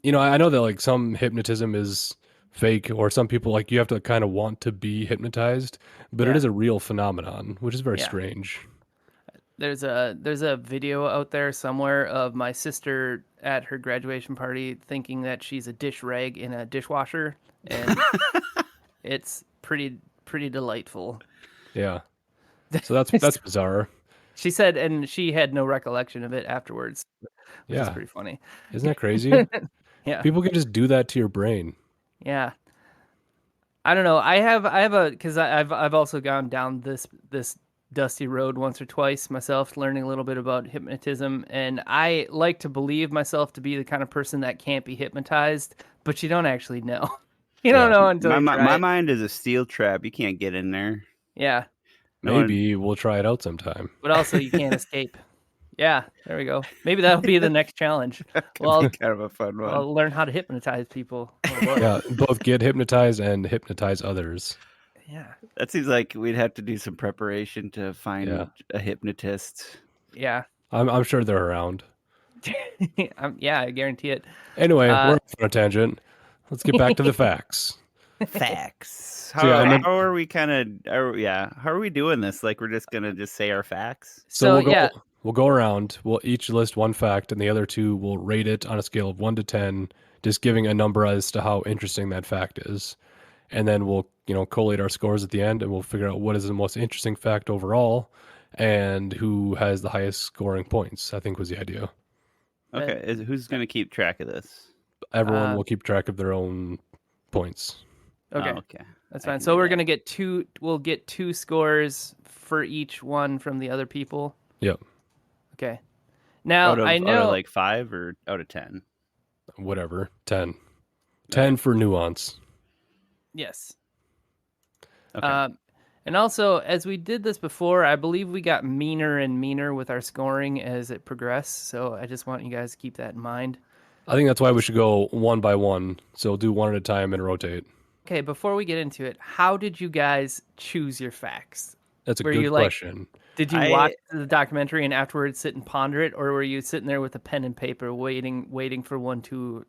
I know that like some hypnotism is fake, or some people like you have to kind of want to be hypnotized, but it
yeah,
is a real phenomenon, which is very
yeah.
strange.
There's a video out there somewhere of my sister at her graduation party thinking that she's a dish rag in a dishwasher, and it's pretty delightful.
Yeah, so that's bizarre.
She said, and she had no recollection of it afterwards, which is
Yeah,
pretty funny.
isn't that crazy?
Yeah,
People can just do that to your brain.
yeah. I don't know. I have a because I've also gone down this dusty road once or twice myself, learning a little bit about hypnotism, and I like to believe myself to be the kind of person that can't be hypnotized, but you don't actually know. You don't
Yeah,
know until you try
My
it.
mind is a steel trap. You can't get in there.
Yeah,
No one.
maybe we'll try it out sometime.
but also you can't escape. Yeah, there we go. Maybe that'll be the next challenge.
That could be
Well,
kind of a fun one.
I'll learn how to hypnotize people. Oh boy.
Yeah, both get hypnotized and hypnotize others.
Yeah.
That seems like we'd have to do some preparation to
Yeah,
find a hypnotist.
Yeah.
I'm sure they're around.
Yeah, I guarantee it.
Anyway, we're
Uh,
off on a tangent. Let's get back to the facts.
Facts.
So yeah, I meant
How are we kind of? Yeah. How are we doing this? Like we're just gonna just say our facts.
so
so yeah,
we'll go around. We'll each list one fact, and the other two will rate it on a scale of 1 to 10, just giving a number as to how interesting that fact is. And then we'll collate our scores at the end, and we'll figure out what is the most interesting fact overall, and who has the highest scoring points. I think was the idea.
Okay. Who's gonna keep track of this?
Everyone
uh,
will keep track of their own points.
Oh,
okay.
okay.
That's
I
fine.
can
So
do
we're
that.
gonna get two. We'll get two scores for each one from the other people.
Yep,
Okay. Now
Out
I
of
know.
like 5 or out of 10.
whatever. 10.
All
10
right.
for nuance.
Yes.
Okay.
Um, and also, as we did this before, I believe we got meaner and meaner with our scoring as it progressed. So I just want you guys to keep that in mind.
I think that's why we should go one by one. So do one at a time and rotate.
Okay, before we get into it, how did you guys choose your facts?
That's a
Were
good
you like,
question.
did you watch
I
the documentary and afterwards sit and ponder it, or were you sitting there with a pen and paper waiting for one to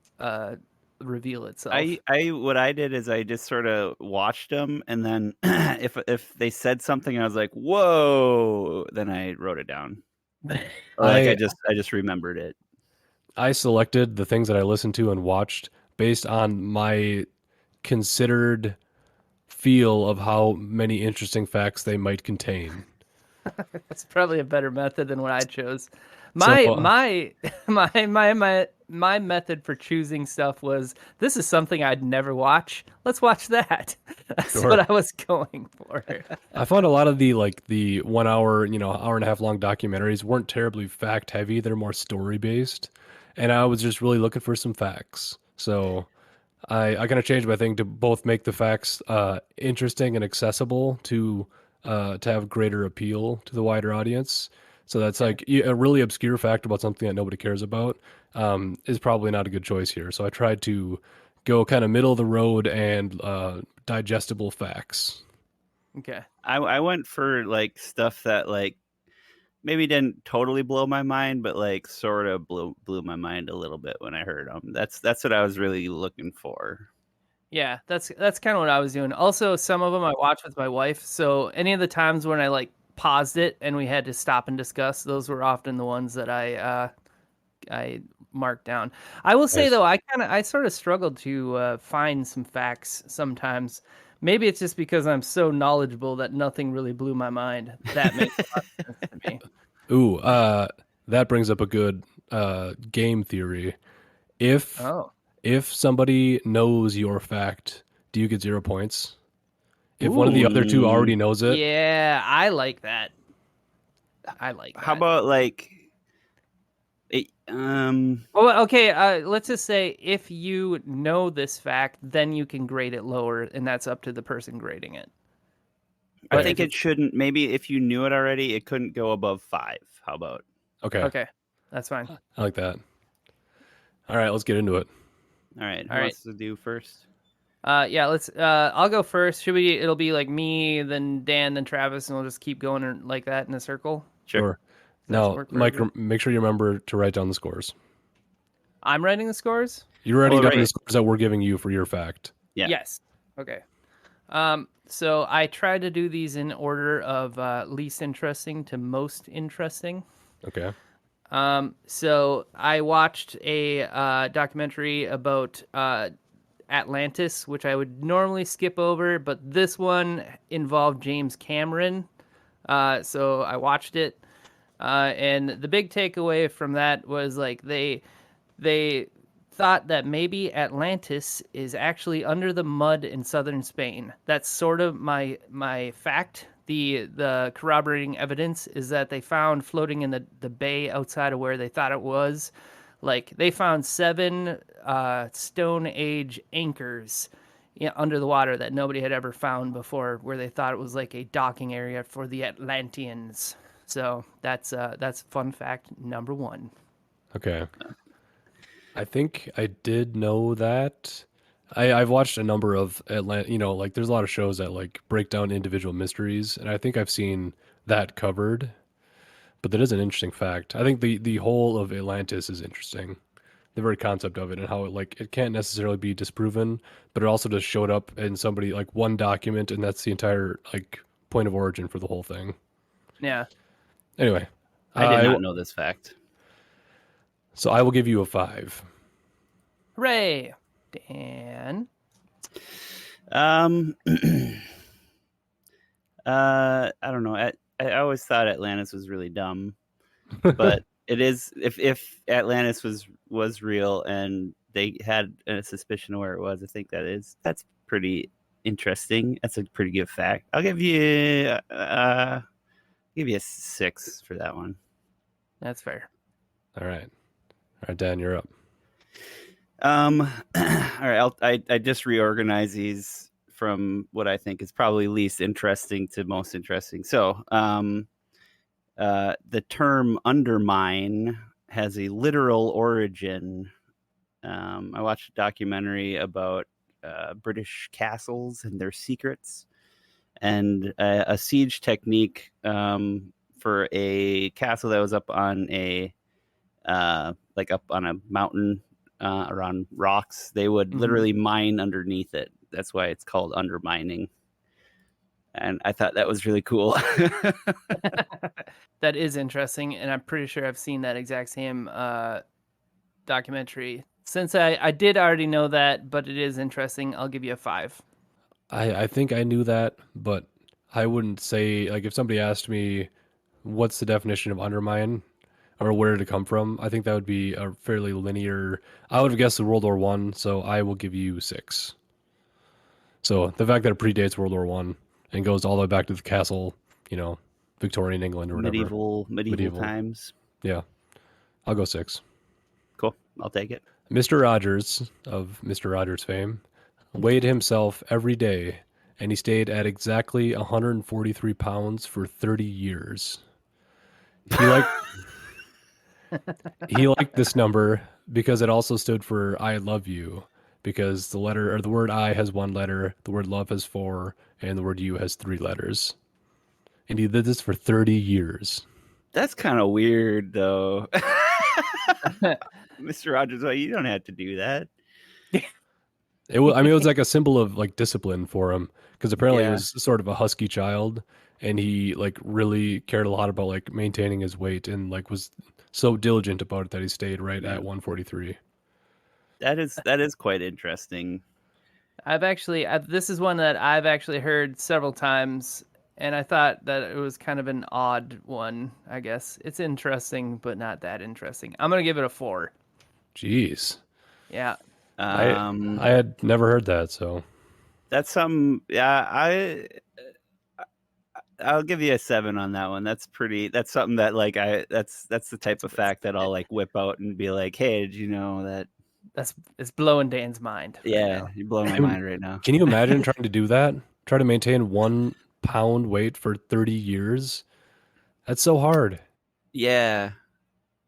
reveal itself?
I what I did is I just sort of watched them, and then if they said something, I was like, "Whoa!" Then I wrote it down, or like
I
I just remembered it.
I selected the things that I listened to and watched based on my considered feel of how many interesting facts they might contain.
That's probably a better method than what I chose.
So
My my method for choosing stuff was this is something I'd never watch. Let's watch that. That's
sure.
what I was going for.
I found a lot of the 1 hour, hour and a half long documentaries weren't terribly fact heavy. They're more story based. And I was just really looking for some facts. So I kind of changed my thing to both make the facts interesting and accessible to have greater appeal to the wider audience. So that's
Okay.
like a really obscure fact about something that nobody cares about is probably not a good choice here. So I tried to go kind of middle of the road and digestible facts.
Okay.
I went for like stuff that like maybe didn't totally blow my mind, but like sort of blew my mind a little bit when I heard them. That's what I was really looking for.
Yeah, that's kind of what I was doing. Also, some of them I watched with my wife. So any of the times when I like paused it and we had to stop and discuss, those were often the ones that I marked down. I will say
Nice.
though, I sort of struggled to find some facts sometimes. Maybe it's just because I'm so knowledgeable that nothing really blew my mind. That makes a lot of sense to me.
Ooh, that brings up a good game theory. If
Oh.
if somebody knows your fact, do you get 0 points? If one of the
Ooh.
other two
Mm,
already knows it,
Yeah, I like that. I like
how
that.
about like it,
Well, okay, let's just say if you know this fact, then you can grade it lower, and that's up to the person grading it.
I
But
okay,
think
if
it
it's
shouldn't. Maybe if you knew it already, it couldn't go above 5. How about?
okay,
okay, that's fine.
I like that. All right, let's get into it.
All right,
All
who
right.
wants to do first?
Yeah, let's I'll go first. Should we it'll be like me, then Dan, then Travis, and we'll just keep going like that in a circle.
Sure.
Sure.
Does that
Now,
work for
Mike,
everybody?
make sure you remember to write down the scores.
I'm writing the scores?
You're writing
Well,
down the
right.
scores that we're giving you for your fact.
Yeah.
Yes. Okay. So I try to do these in order of least interesting to most interesting.
Okay.
So I watched a documentary about Atlantis, which I would normally skip over, but this one involved James Cameron. So I watched it, and the big takeaway from that was like they thought that maybe Atlantis is actually under the mud in southern Spain. That's sort of my fact. The corroborating evidence is that they found floating in the bay outside of where they thought it was. Like they found 7 Stone Age anchors, yeah, under the water that nobody had ever found before, where they thought it was like a docking area for the Atlanteans. So that's fun fact number 1.
Okay. I think I did know that. I've watched a number of like there's a lot of shows that like break down individual mysteries, and I think I've seen that covered. But that is an interesting fact. I think the whole of Atlantis is interesting. The very concept of it and how it like it can't necessarily be disproven, but it also just showed up in somebody like one document, and that's the entire like point of origin for the whole thing.
Yeah.
Anyway,
I did
I
not know this fact.
so I will give you a 5.
Hooray! Dan.
Um, I don't know. I always thought Atlantis was really dumb, but it is. If Atlantis was real and they had a suspicion of where it was, I think that's pretty interesting. That's a pretty good fact. I'll give you a 6 for that one.
That's fair.
All right, Dan, you're up.
All right. I just reorganize these from what I think is probably least interesting to most interesting. So, the term undermine has a literal origin. I watched a documentary about British castles and their secrets, and a siege technique for a castle that was up on a up on a mountain around rocks. They would literally mine underneath it. That's why it's called undermining. And I thought that was really cool.
That is interesting, and I'm pretty sure I've seen that exact same documentary. Since I did already know that, but it is interesting, I'll give you a 5.
I think I knew that, but I wouldn't say like if somebody asked me what's the definition of undermine or where did it come from, I think that would be a fairly linear. I would have guessed the World War One, so I will give you 6. So the fact that it predates World War One and goes all the way back to the castle, you know, Victorian England or whatever,
medieval
medieval.
times.
Yeah, I'll go 6.
Cool. I'll take it.
Mr. Rogers of Mr. Rogers fame weighed himself every day, and he stayed at exactly 143 pounds for 30 years. He liked he liked this number because it also stood for I love you, because the letter or the word I has one letter, the word love has four, and the word you has three letters. And he did this for 30 years.
That's kind of weird, though. Mr. Rogers, well, you don't have to do that.
It was, I mean, it was like a symbol of like discipline for him because apparently he
Yeah.
was sort of a husky child, and he like really cared a lot about like maintaining his weight and like was so diligent about it that he stayed right
Yeah.
at 143.
That is quite interesting.
This is one that I've actually heard several times, and I thought that it was kind of an odd one, I guess. It's interesting, but not that interesting. I'm going to give it a 4.
Jeez,
Yeah.
I
Um,
I had never heard that. So
that's some. Yeah, I'll give you a 7 on that one. That's pretty. That's something that like That's the type of fact that I'll like whip out and be like, "Hey, did you know that?"
It's blowing Dan's mind right
Yeah,
now.
you're blowing my
can,
mind right now.
can you imagine trying to do that? Try to maintain 1 pound weight for 30 years? That's so hard.
Yeah.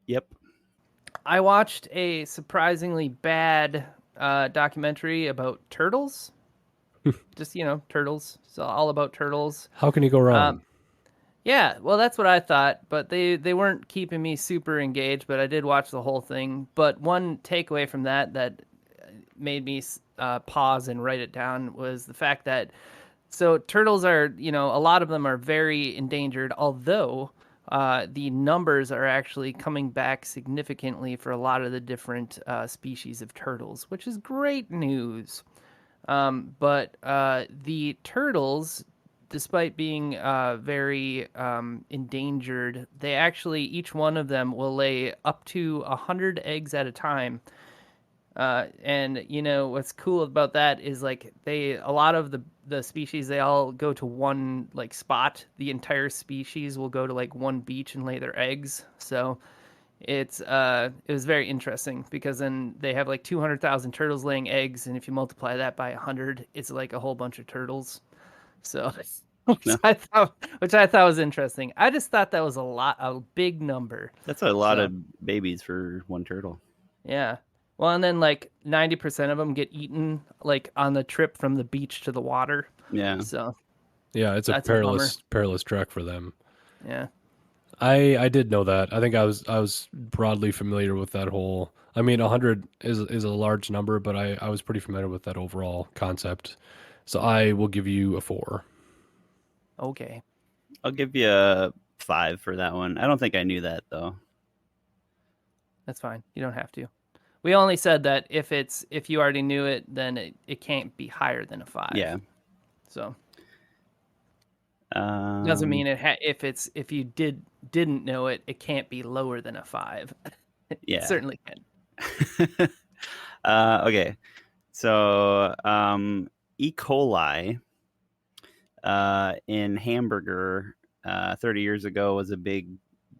Yep.
I watched a surprisingly bad documentary about turtles. Just, turtles. So all about turtles.
How can you go wrong?
Yeah, well, that's what I thought, but they weren't keeping me super engaged, but I did watch the whole thing. But one takeaway from that made me pause and write it down was the fact that so turtles are, a lot of them are very endangered, although the numbers are actually coming back significantly for a lot of the different species of turtles, which is great news. But the turtles, despite being very endangered, they actually, each one of them will lay up to 100 eggs at a time. And what's cool about that is like a lot of the species, they all go to one like spot. The entire species will go to like one beach and lay their eggs. So it was very interesting because then they have like 200,000 turtles laying eggs, and if you multiply that by 100, it's like a whole bunch of turtles. So which
No,
I thought was interesting. I just thought that was a big number.
that's a lot
So,
of babies for one turtle.
yeah. Well, and then like 90% of them get eaten like on the trip from the beach to the water.
Yeah.
So
Yeah, it's a
that's a bummer.
perilous trek for them.
Yeah.
I did know that. I think I was broadly familiar with that whole. I mean, 100 is a large number, but I was pretty familiar with that overall concept. So I will give you a 4.
Okay.
I'll give you a 5 for that one. I don't think I knew that though.
That's fine. You don't have to. We only said that if you already knew it, then it can't be higher than a 5.
Yeah.
So doesn't mean if you didn't know it, it can't be lower than a 5. It
Yeah.
certainly can.
Okay. So E. coli in hamburger 30 years ago was a big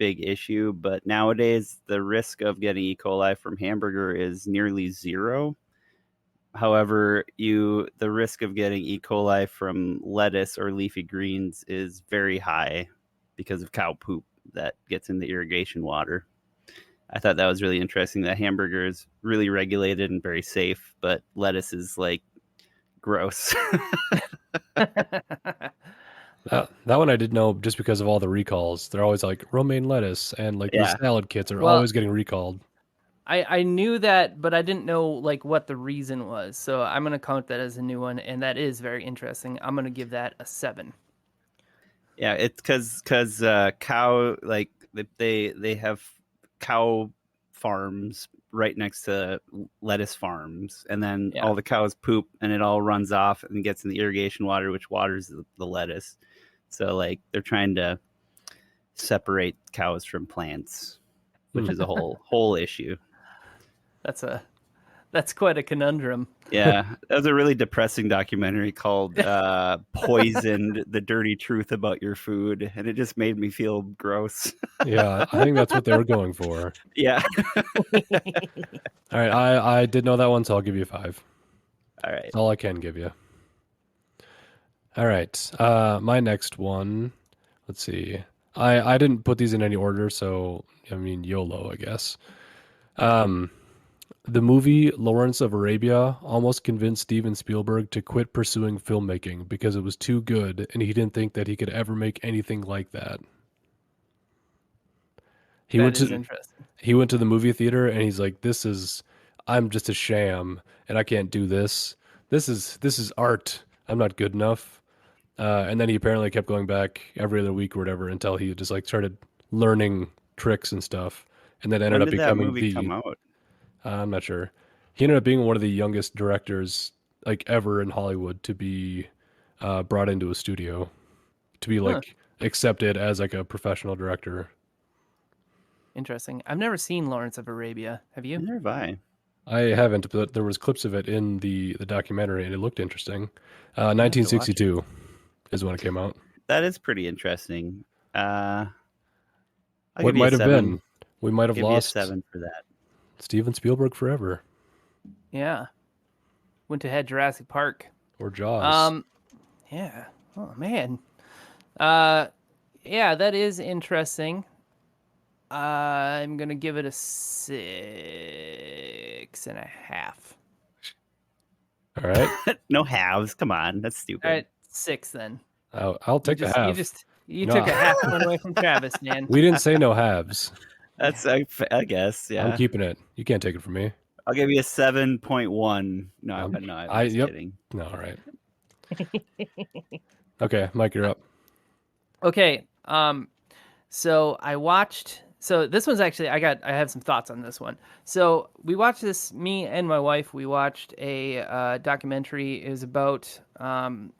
issue, but nowadays the risk of getting E. coli from hamburger is nearly zero. However, the risk of getting E. coli from lettuce or leafy greens is very high because of cow poop that gets in the irrigation water. I thought that was really interesting that hamburger is really regulated and very safe, but lettuce is like gross.
That one I did know just because of all the recalls. They're always like romaine lettuce and like the
Yeah.
salad kits are
Well,
always getting recalled.
I knew that, but I didn't know like what the reason was. So I'm gonna count that as a new one, and that is very interesting. I'm gonna give that a 7.
Yeah, it's because cow like they have cow farms right next to lettuce farms, and then
Yeah.
all the cows poop and it all runs off and gets in the irrigation water, which waters the lettuce. So like they're trying to separate cows from plants, which is a whole issue.
That's That's quite a conundrum.
Yeah, that was a really depressing documentary called Poisoned: The Dirty Truth About Your Food, and it just made me feel gross.
Yeah, I think that's what they were going for.
Yeah.
All right, I did know that one, so I'll give you 5.
All right.
That's all I can give you. All right, my next one. Let's see. I didn't put these in any order, so I mean YOLO, I guess. Um, the movie Lawrence of Arabia almost convinced Steven Spielberg to quit pursuing filmmaking because it was too good, and he didn't think that he could ever make anything like that. He
That
went
is
to
interesting.
he went to the movie theater and he's like, "This is, I'm just a sham, and I can't do this. This is art. I'm not good enough." And then he apparently kept going back every other week or whatever until he just like started learning tricks and stuff, and then ended
When
up
did that
becoming
movie come out?
I'm not sure. He ended up being one of the youngest directors like ever in Hollywood to be brought into a studio to be
Huh.
like accepted as like a professional director.
Interesting. I've never seen Lawrence of Arabia. Have you?
Neither have I.
I haven't, but there was clips of it in the documentary, and it looked interesting.
I have to watch it.
1962 is when it came out.
That is pretty interesting. Uh, I'll
What
give you a
might have
seven.
been? We might have
Give you a
lost
7 for that.
Steven Spielberg forever,
Yeah. Went to head Jurassic Park.
or Jaws.
Um. Yeah. Oh man. Uh. Yeah, that is interesting. I'm gonna give it a 6.5.
All right,
No halves. Come on, that's
All
stupid.
right, 6 then.
I'll
You
take the
just you
half.
just you
No,
took a half point away from Travis, man.
we didn't say no halves.
That's I guess,
I'm
yeah.
keeping it. You can't take it from me.
I'll give you a 7.1. No,
Um,
no, I'm
I
just
yep.
kidding.
No, all right. Okay, Mike, you're up.
Okay. So I watched. So this one's actually I have some thoughts on this one. So we watched this. Me and my wife. We watched a documentary. It was about kind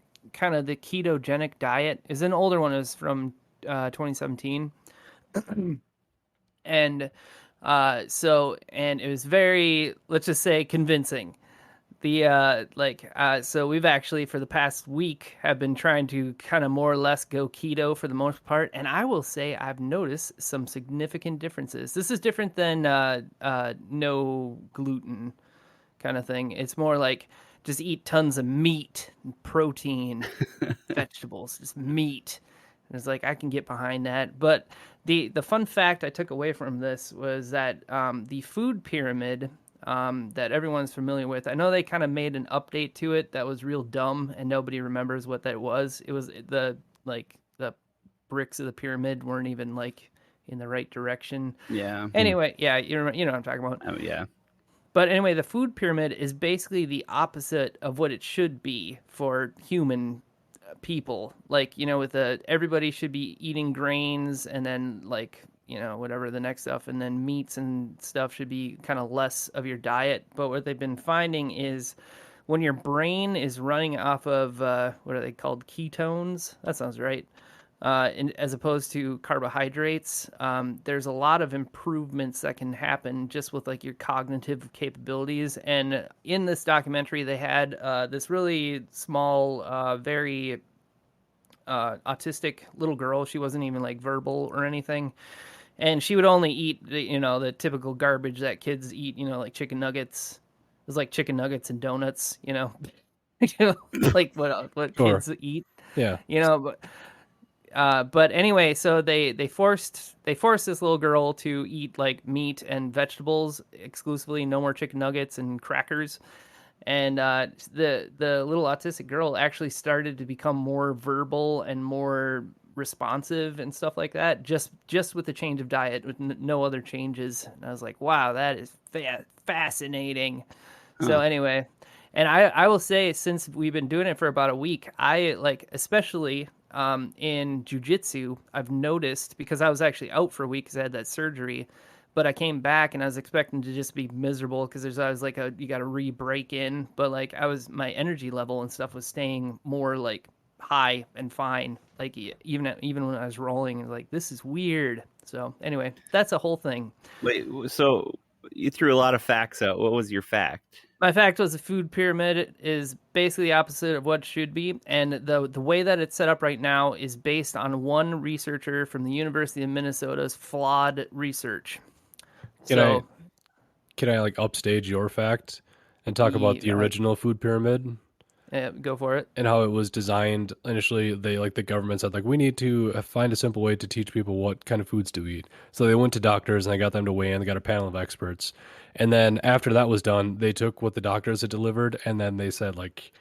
of the ketogenic diet. Is an older one. It was from 2017, and and it was very, let's just say, convincing. So we've actually for the past week have been trying to kind of more or less go keto for the most part, and I will say I've noticed some significant differences. This is different than no gluten kind of thing. It's more like just eat tons of meat and protein, vegetables, just meat. And it's like I can get behind that. But the fun fact I took away from this was that the food pyramid that everyone's familiar with. I know they kind of made an update to it that was real dumb, and nobody remembers what that was. It was the bricks of the pyramid weren't even like in the right direction.
Yeah.
Anyway, yeah, you know what I'm talking about.
Yeah.
But anyway, the food pyramid is basically the opposite of what it should be for human people. Like, with everybody should be eating grains and then like, whatever the next stuff, and then meats and stuff should be kind of less of your diet. But what they've been finding is when your brain is running off of what are they called? Ketones. That sounds right. As opposed to carbohydrates, there's a lot of improvements that can happen just with like your cognitive capabilities. And in this documentary, they had this really small, very autistic little girl. She wasn't even like verbal or anything, and she would only eat the typical garbage that kids eat. Like chicken nuggets. It was like chicken nuggets and donuts. Like what
Sure.
kids eat.
Yeah.
But anyway, so they forced this little girl to eat like meat and vegetables exclusively, no more chicken nuggets and crackers. And the little autistic girl actually started to become more verbal and more responsive and stuff like that, just with the change of diet, with no other changes. And I was like, wow, that is fascinating. So
Huh.
anyway, and I will say, since we've been doing it for about a week, I like, especially in jujitsu, I've noticed, because I was actually out for a week because I had that surgery, but I came back and I was expecting to just be miserable because there's always like you got to re-break in, but like my energy level and stuff was staying more like high and fine, like even when I was rolling, like this is weird. So anyway, that's a whole thing.
Wait, so you threw a lot of facts out. What was your fact?
My fact was the food pyramid is basically the opposite of what it should be, and the way that it's set up right now is based on one researcher from the University of Minnesota's flawed research.
Can I
So,
can I like upstage your fact and talk about the original food pyramid
go for it.
and how it was designed initially? They like the government said like we need to find a simple way to teach people what kind of foods to eat. So they went to doctors and they got them to weigh in. They got a panel of experts, and then after that was done, they took what the doctors had delivered and then they said like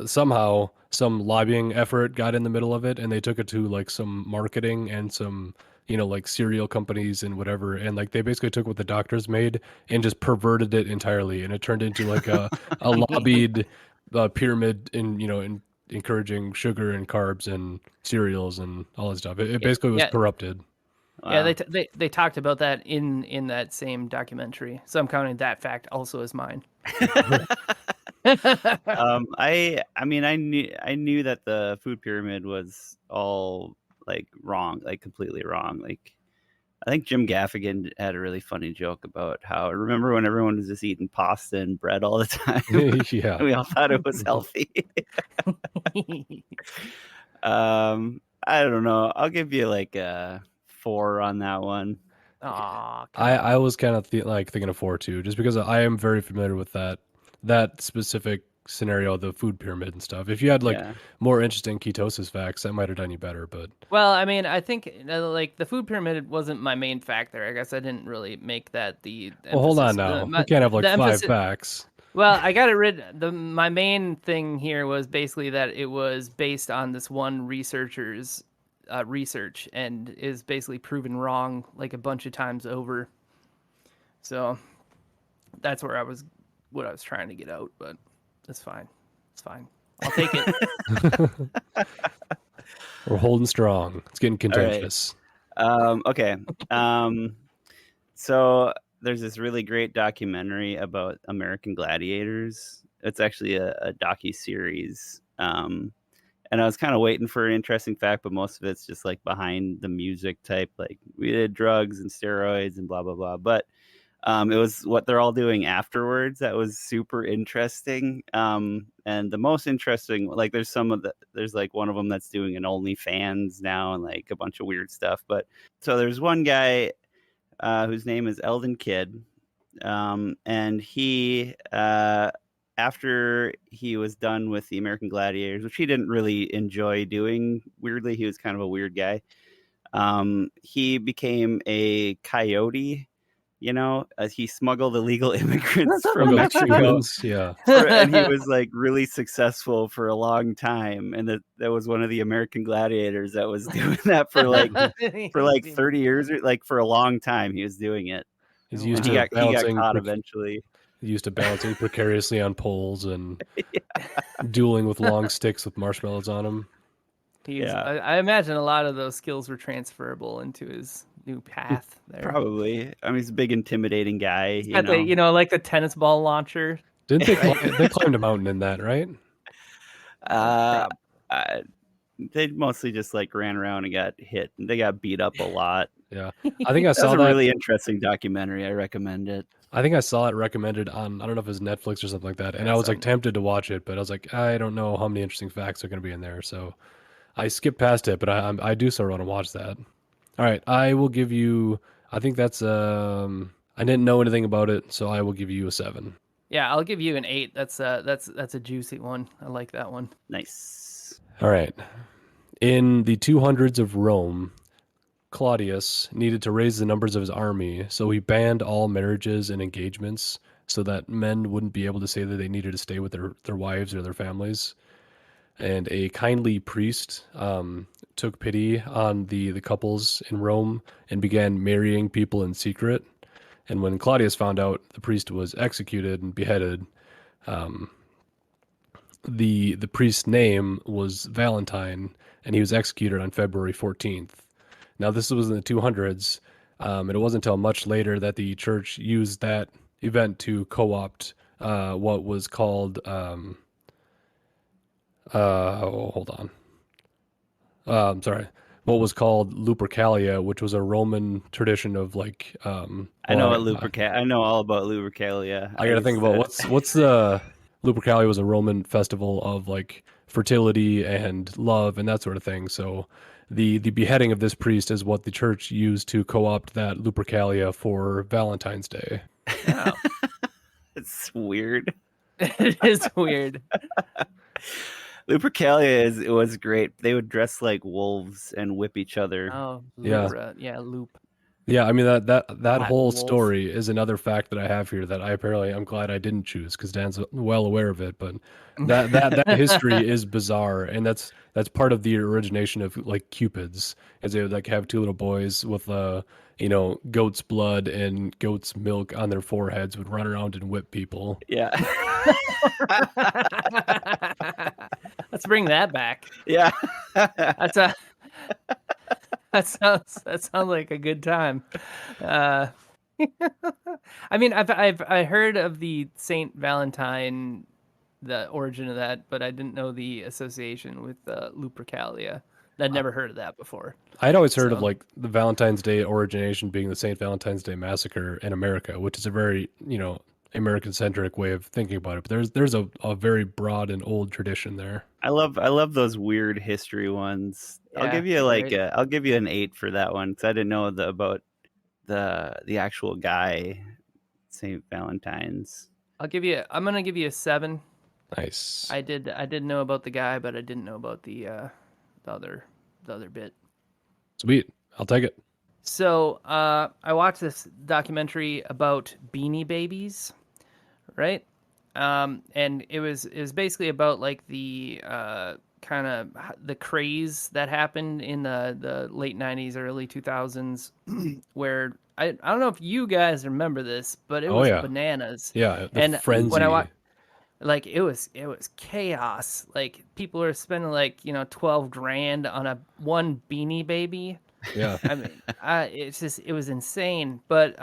somehow some lobbying effort got in the middle of it and they took it to like some marketing and some like cereal companies and whatever, and like they basically took what the doctors made and just perverted it entirely, and it turned into like a lobbied pyramid in encouraging sugar and carbs and cereals and all that stuff. It basically was
Yeah,
corrupted.
yeah.
Wow.
They talked about that in that same documentary. So I'm counting that fact also as mine.
I mean, I knew that the food pyramid was all like wrong, like completely wrong. Like I think Jim Gaffigan had a really funny joke about how remember when everyone was just eating pasta and bread all the time?
Yeah.
We all thought it was healthy. I don't know. I'll give you like a 4 on that one.
Aw,
I was kind of thinking of 4 too, just because I am very familiar with that specific scenario, the food pyramid and stuff. If you had like
Yeah.
more interesting ketosis facts, that might have done you better. But
well, I mean, I think like the food pyramid wasn't my main factor. I guess I didn't really make that the
well, hold on
emphasis.
now, we can't have like
The
5
emphasis.
facts.
Well, I got it rid. My main thing here was basically that it was based on this one researcher's research and is basically proven wrong like a bunch of times over. So that's what I was trying to get out, but it's fine. It's fine. I'll take it.
We're holding strong. It's getting
All right.
contentious.
Okay. So there's this really great documentary about American gladiators. It's actually a docu-series. And I was kind of waiting for an interesting fact, but most of it's just like behind the music type, like we did drugs and steroids and blah, blah, blah. But it was what they're all doing afterwards that was super interesting. And the most interesting, like there's like one of them that's doing an OnlyFans now and like a bunch of weird stuff. But so there's one guy whose name is Eldon Kidd. And he, after he was done with the American Gladiators, which he didn't really enjoy doing, weirdly, he was kind of a weird guy. He became a coyote. He smuggled illegal immigrants from Mexico,
Humans, yeah.
and he was like really successful for a long time. And that was one of the American gladiators that was doing that for like 30 years, or like for a long time. He was doing it.
He's
Oh,
used
And
wow.
he got caught eventually.
used to balancing precariously on poles and dueling with long sticks with marshmallows on them.
Yeah,
I imagine a lot of those skills were transferable into his new path there.
probably. I mean, he's a big, intimidating guy.
He's got the, like the tennis ball launcher.
Didn't they climbed a mountain in that, right?
Uh, they mostly just like ran around and got hit. They got beat up a lot.
Yeah, I think I saw
That's a
that.
really interesting documentary. I recommend it.
I think I saw it recommended on, I don't know if it was Netflix or something like that, and I was like tempted to watch it, but I was like, I don't know how many interesting facts are going to be in there, so I skipped past it. But I do still want to watch that. All right, I will give you. I think that's I didn't know anything about it, so I will give you a 7.
Yeah, I'll give you an 8. That's a juicy one. I like that one.
Nice.
All right, in the 200s of Rome, Claudius needed to raise the numbers of his army, so he banned all marriages and engagements so that men wouldn't be able to say that they needed to stay with their wives or their families. And a kindly priest took pity on the couples in Rome and began marrying people in secret. And when Claudius found out, the priest was executed and beheaded. The priest's name was Valentine, and he was executed on February 14th. Now, this was in the 200s, and it wasn't until much later that the church used that event to co-opt what was called, hold on. Sorry. what was called Lupercalia, which was a Roman tradition of like,
I know what
well,
I know all about Lupercalia.
I
I
gotta think
used
about
to.
what's the Lupercalia was a Roman festival of like fertility and love and that sort of thing. So the beheading of this priest is what the church used to co-opt that Lupercalia for Valentine's Day.
Oh,
It's weird.
it is weird.
Lupercalia it was great. They would dress like wolves and whip each other.
Oh,
Yeah.
yeah, loop,
Yeah, I mean that
black
whole
wolf.
story is another fact that I have here that I'm glad I didn't choose because Dan's well aware of it. But that history is bizarre, and that's part of the origination of like Cupids, as they would like have two little boys with goat's blood and goat's milk on their foreheads would run around and whip people.
Yeah.
Let's bring that back.
Yeah.
That's a that sounds like a good time. Uh, I mean, I heard of the Saint Valentine, the origin of that, but I didn't know the association with Lupercalia. I'd never heard of that before.
I'd always heard of
So
like the Valentine's Day origination being the St. Valentine's Day massacre in America, which is a very, American centric way of thinking about it. But there's a very broad and old tradition there.
I love those weird history ones.
yeah, they're great.
I'll give you an 8 for that one because I didn't know about the actual guy, Saint Valentine's.
I'm gonna give you a 7.
Nice.
I did know about the guy, but I didn't know about the other the other bit.
Sweet. I'll take it.
So I watched this documentary about Beanie Babies, right? And it was basically about like the kind of the craze that happened in the late 90s, early 2000s, where I don't know if you guys remember this, but it
Oh
was
yeah.
bananas.
Yeah, the
And when I
frenzy.
watched, like it was chaos. Like people are spending like 12 grand on a one Beanie Baby.
Yeah.
I mean, it was insane. But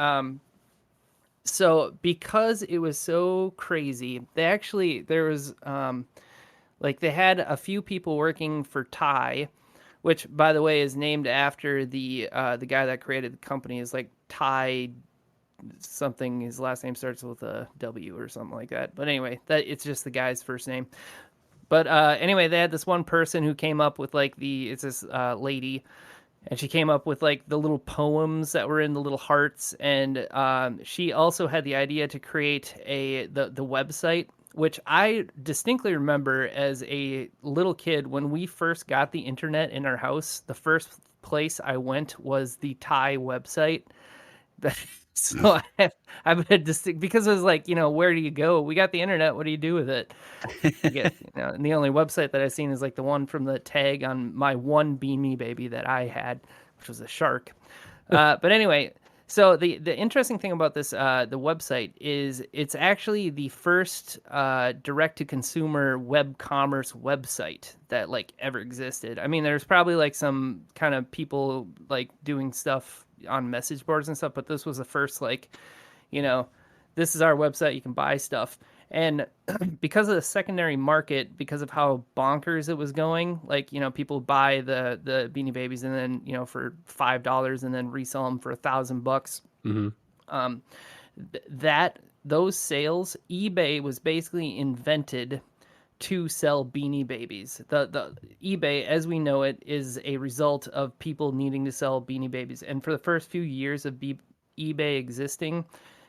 so because it was so crazy, there was like they had a few people working for Ty, which by the way is named after the guy that created the company, is like Ty something. His last name starts with a W or something like that. But anyway, that it's just the guy's first name. But anyway, they had this one person who came up with like it's this lady, and she came up with like the little poems that were in the little hearts, and she also had the idea to create the website, which I distinctly remember as a little kid when we first got the internet in our house. The first place I went was the Thai website. So I've had distinct, because it was like, where do you go? We got the internet. What do you do with it? And the only website that I've seen is like the one from the tag on my one Beanie Baby that I had, which was a shark. But anyway, so the interesting thing about this the website is it's actually the first direct to consumer web commerce website that like ever existed. I mean, there's probably like some kind of people like doing stuff on message boards and stuff, but this was the first like, you know, this is our website, you can buy stuff. And because of the secondary market, because of how bonkers it was going, like, people buy the Beanie Babies and then, for $5 and then resell them for $1,000.
Hmm.
That those sales, eBay was basically invented to sell Beanie Babies. The eBay, as we know it, is a result of people needing to sell Beanie Babies. And for the first few years of eBay existing,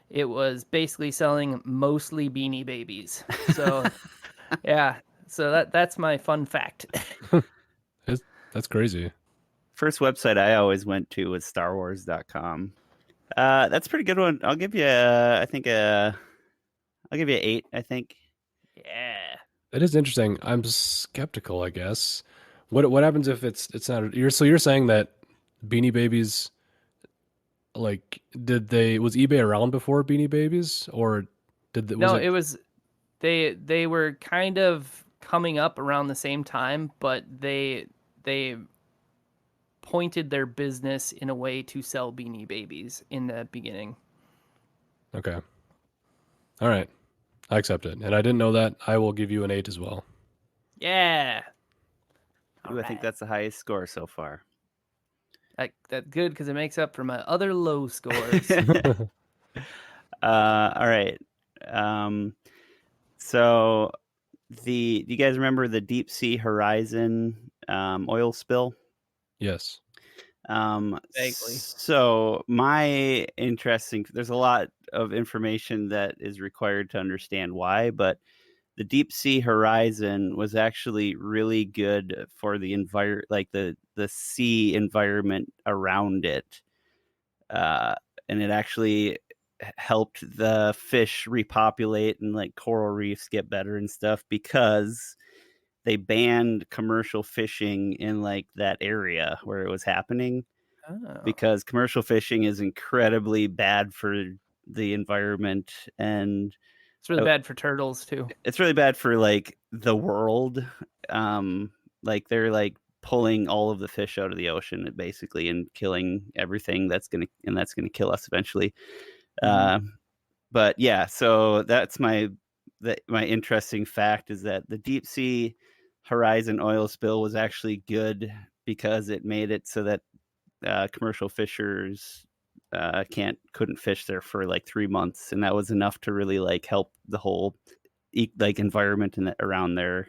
it was basically selling mostly Beanie Babies. So, yeah. So that's my fun fact.
That's crazy.
First website I always went to was starwars.com. That's a pretty good one. I'll give you 8, I think.
Yeah.
It is interesting. I'm skeptical, I guess. What happens if it's not you're saying that Beanie Babies, like, was eBay around before Beanie Babies, or was
No,
it
it was they were kind of coming up around the same time, but they pointed their business in a way to sell Beanie Babies in the beginning.
okay? All right, I accept it, and I didn't know that. I will give you an 8 as well.
Yeah.
Ooh, I think that's the highest score so far.
That's good because it makes up for my other low scores.
All right. Um, so do you guys remember the Deep Sea Horizon oil spill?
Yes.
Vaguely.
So there's a lot of information that is required to understand why, but the deep sea horizon was actually really good for the like the sea environment around it. Uh, and it actually helped the fish repopulate and like coral reefs get better and stuff because they banned commercial fishing in like that area where it was happening,
Oh,
because commercial fishing is incredibly bad for the environment, and
it's really
uh,
bad for turtles too.
it's really bad for like the world. Um, like they're like pulling all of the fish out of the ocean basically and killing everything that's gonna kill us eventually.
Mm.
Uh, but yeah, so that's my interesting fact is that the deep sea horizon oil spill was actually good because it made it so that commercial fishers couldn't fish there for like 3 months, and that was enough to really like help the whole like environment around there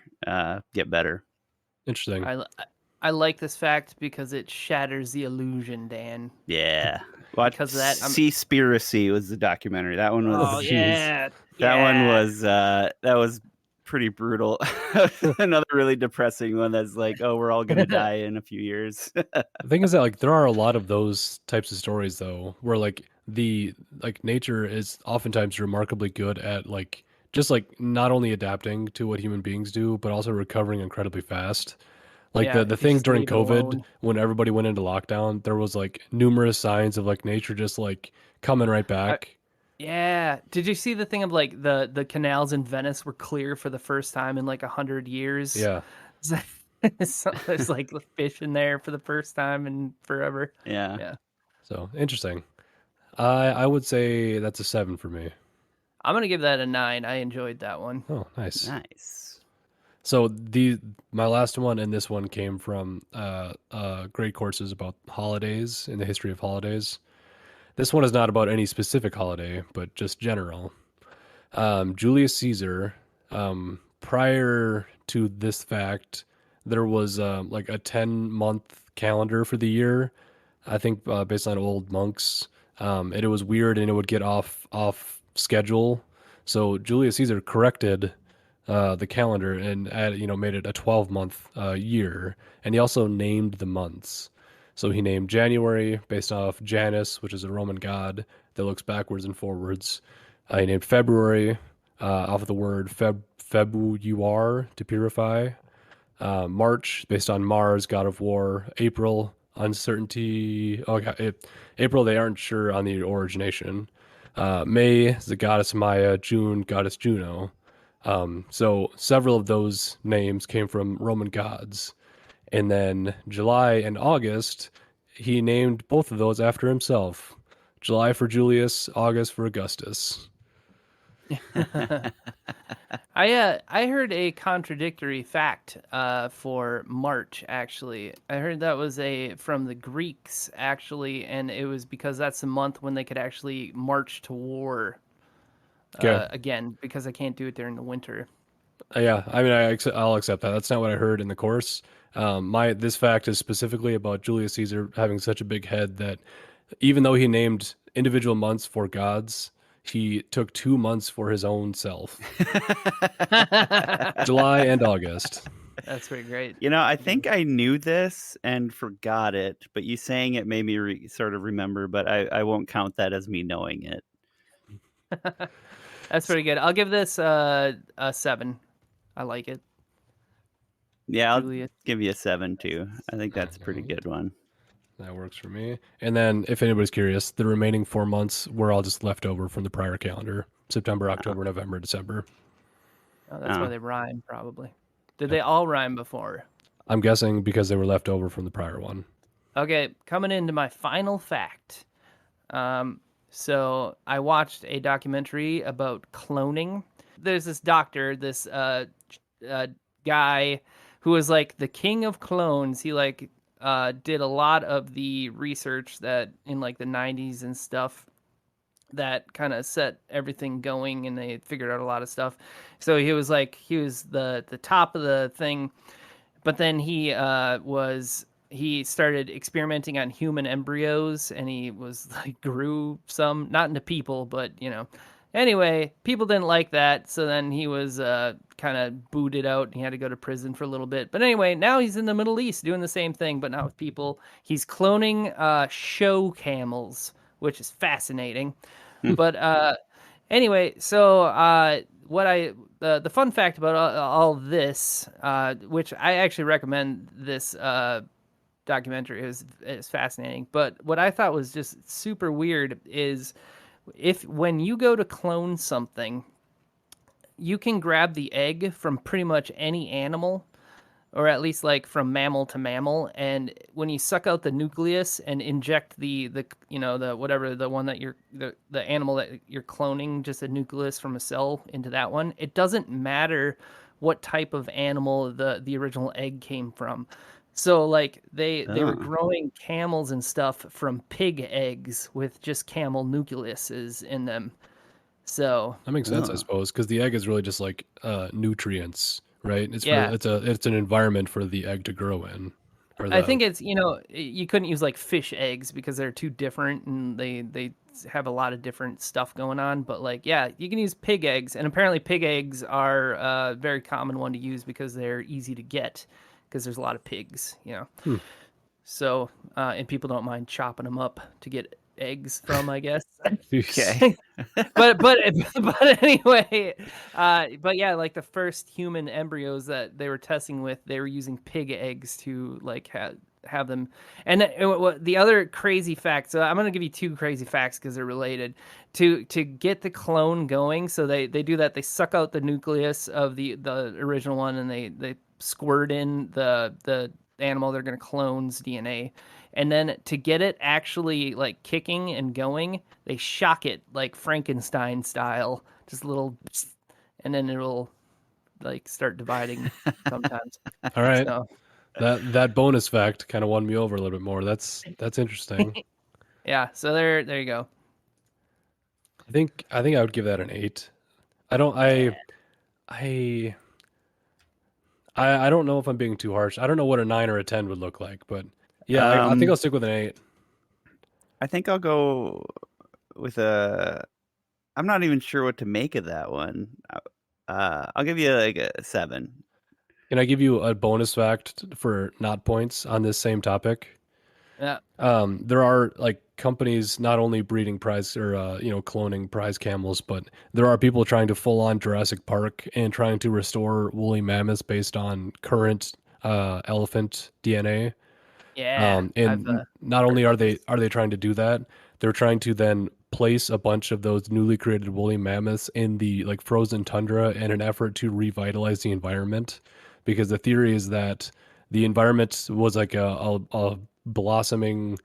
get better.
Interesting.
I, li- I like this fact because it shatters the illusion, Dan.
Yeah, watch
Because of that, I'm.
Seaspiracy was the documentary. That one
Oh,
Oh
was
jeez.
yeah,
that one
yeah.
was pretty brutal. Another really depressing one that's like, oh, we're all gonna die in a few years.
The thing is that like there are a lot of those types of stories though, where like nature is oftentimes remarkably good at like just like not only adapting to what human beings do, but also recovering incredibly fast. Like
Yeah,
the
if you
thing
just
during
leave it
COVID
alone.
when everybody went into lockdown, there was like numerous signs of like nature just like coming right
I,
back.
yeah. Did you see the thing of like the canals in Venice were clear for the first time in like 100 years?
Yeah.
So there's like fish in there for the first time in forever.
Yeah,
Yeah.
So interesting. I would say that's a 7 for me.
I'm gonna give that a 9. I enjoyed that one.
Oh, nice.
nice.
So my last one and this one came from great courses about holidays and the history of holidays. This one is not about any specific holiday, but just general. Julius Caesar, prior to this fact, there was like a 10-month calendar for the year. I think based on old monks, and it was weird and it would get off schedule. So Julius Caesar corrected the calendar and made it a 12-month year, and he also named the months. So he named January based off Janus, which is a Roman god that looks backwards and forwards. He named February off of the word febuar, to purify. March based on Mars, god of war. April, uncertainty. Okay, April, they aren't sure on the origination. May is the goddess Maya. June, goddess Juno. So several of those names came from Roman gods. And then July and August, he named both of those after himself. July for Julius, August for Augustus.
I heard a contradictory fact for March actually. I heard that was a from the Greeks actually, and it was because that's the month when they could actually march to war
Okay.
again because I can't do it during the winter.
Yeah, I mean, I'll accept that. That's not what I heard in the course. My this fact is specifically about Julius Caesar having such a big head that even though he named individual months for gods, he took 2 months for his own self, July and August.
That's pretty great.
I think I knew this and forgot it, but you saying it made me sort of remember, but I won't count that as me knowing it.
That's pretty good. I'll give this a 7. I like it.
Yeah, I'll
Julius.
give you a 7 too. I think that's a pretty
Okay,
good one.
that works for me. And then, if anybody's curious, the remaining 4 months were all just left over from the prior calendar: September,
Oh,
October, November, December.
Oh, that's why
oh.
they rhyme probably. Did
Yep.
they all rhyme before?
I'm guessing because they were left over from the prior one.
Okay, coming into my final fact. So I watched a documentary about cloning. There's this doctor, this uh, guy who was like the king of clones. He like did a lot of the research that in like the 90s and stuff that kind of set everything going, and they figured out a lot of stuff. So he was the top of the thing, but then he started experimenting on human embryos, and he was like grew some not into people, but anyway, people didn't like that, so then he was kind of booted out, and he had to go to prison for a little bit. But anyway, now he's in the Middle East doing the same thing, but not with people. He's cloning show camels, which is fascinating.
Hmm.
But anyway, so what I the fun fact about all this, which I actually recommend this documentary, is fascinating. But what I thought was just super weird is if when you go to clone something, you can grab the egg from pretty much any animal, or at least like from mammal to mammal, and when you suck out the nucleus and inject the whatever the one that the animal that you're cloning, just a nucleus from a cell into that one, it doesn't matter what type of animal the original egg came from. So like they were
Oh.
growing camels and stuff from pig eggs with just camel nucleuses in them. So
That makes sense, I
Oh.
suppose, because the egg is really just like nutrients, right?
yeah,
It's an environment for the egg to grow in, or
I
the
think it's you couldn't use like fish eggs because they're too different, and they have a lot of different stuff going on. But like yeah, you can use pig eggs, and apparently pig eggs are a very common one to use because they're easy to get because there's a lot of pigs.
hmm.
So and people don't mind chopping them up to get eggs from, I guess.
Okay.
but but anyway, but yeah, like the first human embryos that they were testing with, they were using pig eggs to like have them. And the other crazy fact, so I'm gonna give you two crazy facts because they're related. To get the clone going, so they do that. They suck out the nucleus of the original one, and they squirt in the animal they're gonna clone's DNA, and then to get it actually like kicking and going, they shock it like Frankenstein style, just a little, and then it'll like start dividing sometimes.
All right.
So
That bonus fact kind of won me over a little bit more. That's interesting.
yeah, so there you go.
I think I would give that an 8. I don't
Yeah,
I I don't know if I'm being too harsh. I don't know what a 9 or a 10 would look like, but yeah, I think I'll
Um,
stick with an 8.
I think I'll go with a. I'm not even sure what to make of that one. I'll give you like a 7.
Can I give you a bonus fact for not points on this same topic?
yeah,
There are like companies not only breeding prize or cloning prize camels, but there are people trying to full on Jurassic Park and trying to restore woolly mammoths based on current elephant DNA.
yeah. I've
And not
heard
only
about this.
are they trying to do that, they're trying to then place a bunch of those newly created woolly mammoths in the like frozen tundra in an effort to revitalize the environment, because the theory is that the environment was like a blossoming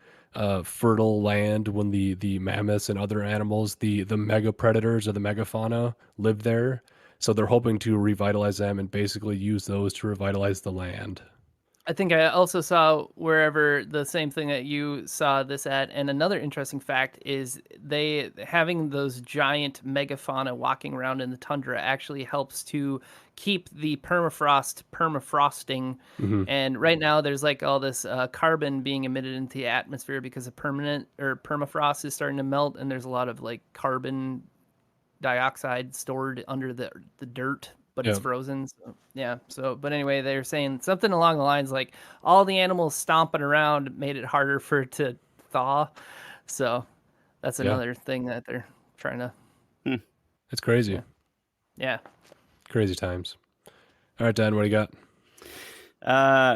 fertile land when the mammoths and other animals, the mega predators or the megafauna lived there. So they're hoping to revitalize them and basically use those to revitalize the land.
I think I also saw wherever the same thing that you saw this at. And another interesting fact is they having those giant megafauna walking around in the tundra actually helps to keep the permafrost permafrosting.
Hmm.
And right now there's like all this carbon being emitted into the atmosphere because of permanent or permafrost is starting to melt, and there's a lot of like carbon dioxide stored under the dirt, but it's
Yeah.
frozen. So, yeah. So, but anyway, they're saying something along the lines like all the animals stomping around made it harder for it to thaw. So that's
Yeah.
another thing that they're trying to.
Hmm.
It's crazy.
Yeah. Yeah.
Crazy times. All right, Dan, what do you got?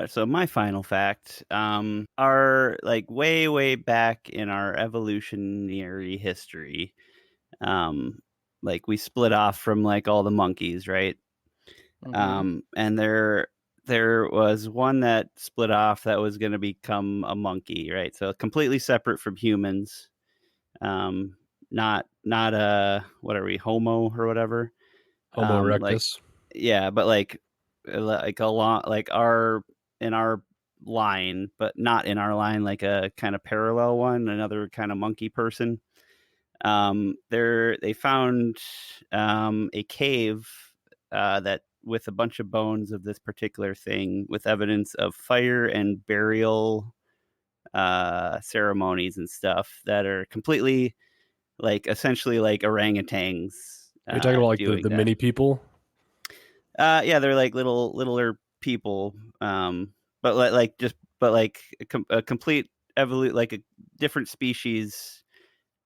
So my final fact, are like way, way back in our evolutionary history, um, like we split off from like all the monkeys, right?
Mm-hmm.
And there was one that split off that was going to become a monkey, right? So completely separate from humans. Um, not a what are we, Homo or whatever?
Homo
Like
erectus.
yeah, but like a lot like our in our line, but not in our line, like a kind of parallel one, another kind of monkey person. They found a cave that with a bunch of bones of this particular thing, with evidence of fire and burial ceremonies and stuff that are completely like essentially like orangutans
Are you talking about like
doing
the
that.
mini people?
Yeah, they're like littler people, but like a complete like a different species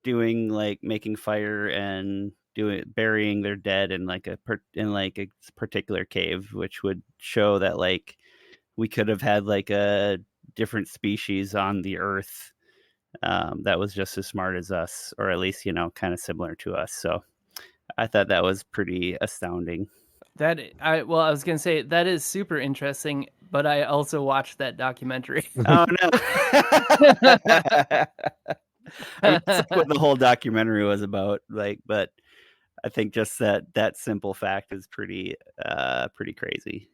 doing like making fire and doing burying their dead in like in like a particular cave, which would show that like we could have had like a different species on the earth that was just as smart as us, or at least kind of similar to us. So I thought that was pretty astounding.
I was gonna say that is super interesting, but I also watched that documentary.
Oh no. I mean, that's like what the whole documentary was about, like, but I think just that simple fact is pretty crazy.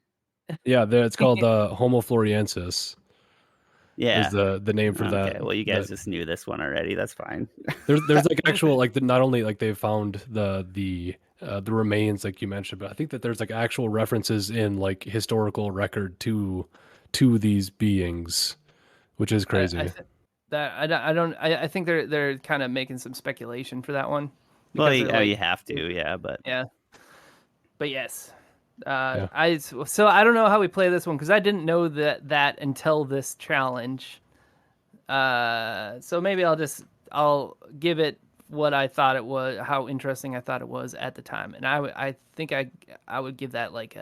Yeah, it's called Homo floresiensis is
Yeah.
the name for that.
Okay. Well, you guys
That
just knew this one already. That's fine.
there's like actual like not only like they found the remains like you mentioned, but I think that there's like actual references in like historical record to these beings, which is
I
crazy.
I think they're kind of making some speculation for that one
Well,
because they're
you
like,
have to, yeah, but
yeah, but yes.
Yeah.
I don't know how we play this one because I didn't know that until this challenge. So maybe I'll give it what I thought it was, how interesting I thought it was at the time, and I think I would give that like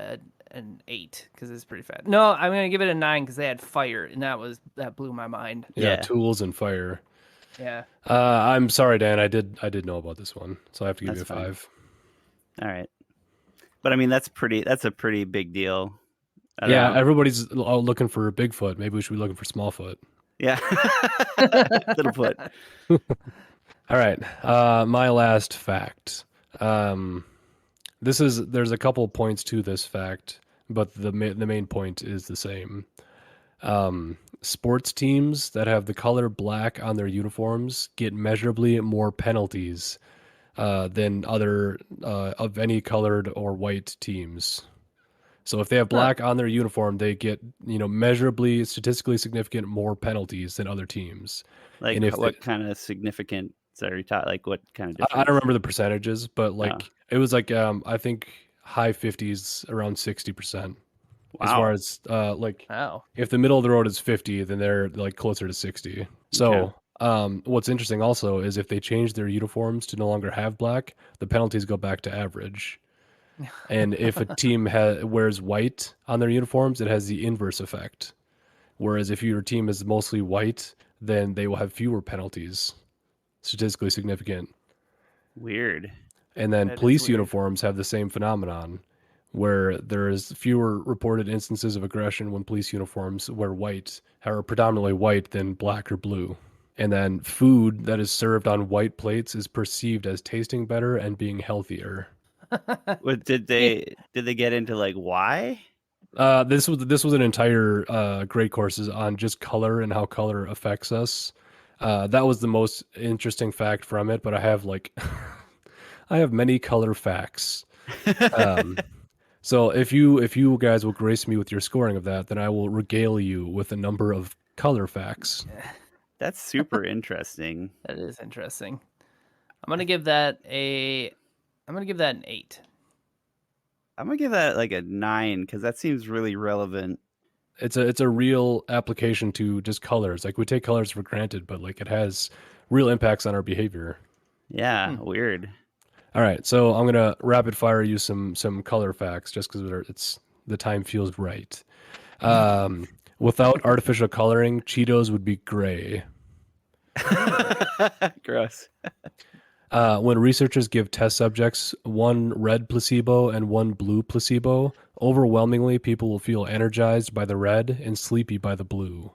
an 8 because it's pretty fast. No, I'm gonna give it a 9 because they had fire, and that blew my mind.
Yeah,
yeah,
tools and fire.
Yeah.
I'm sorry, Dan. I did know about this one, so I have to give you
that's
a
fine.
5.
All right. But I mean, that's a pretty big deal. I don't
Yeah,
know.
everybody's looking for Bigfoot. Maybe we should be looking for Smallfoot.
Yeah. Little foot.
All right. My last fact. Um, there's a couple points to this fact, but the main point is the same. Sports teams that have the color black on their uniforms get measurably more penalties than other of any colored or white teams. So if they have
Huh.
black on their uniform, they get measurably statistically significant more penalties than other teams. And
Like
if they,
what kind of significance are you talking? Like what kind of
I don't
difference?
remember the percentages, but
Oh,
like it was like I think high 50s, around 60%. As far
wow.
as like
Oh.
if the middle of the road is 50, then they're like closer to 60.
Okay.
So what's interesting also is if they change their uniforms to no longer have black, the penalties go back to average. And if a team wears white on their uniforms, it has the inverse effect. Whereas if your team is mostly white, then they will have fewer penalties, statistically significant.
Weird.
And then
That is
police
weird.
uniforms have the same phenomenon, where there is fewer reported instances of aggression when police uniforms wear white, are predominantly white than black or blue. And then food that is served on white plates is perceived as tasting better and being healthier.
What did they get into like why?
This was an entire great courses on just color and how color affects us. That was the most interesting fact from it, but I have like I have many color facts. Um, so if you guys will grace me with your scoring of that, then I will regale you with a number of color facts.
That's super interesting.
That is interesting. I'm gonna give that a. I'm gonna give that an 8.
I'm gonna give that like a 9 because that seems really relevant.
It's a real application to just colors. Like we take colors for granted, but like it has real impacts on our behavior.
Yeah, weird.
All right, so I'm gonna rapid fire you some color facts just because it's the time feels right. Without artificial coloring, Cheetos would be gray.
Gross.
When researchers give test subjects one red placebo and one blue placebo, overwhelmingly people will feel energized by the red and sleepy by the blue,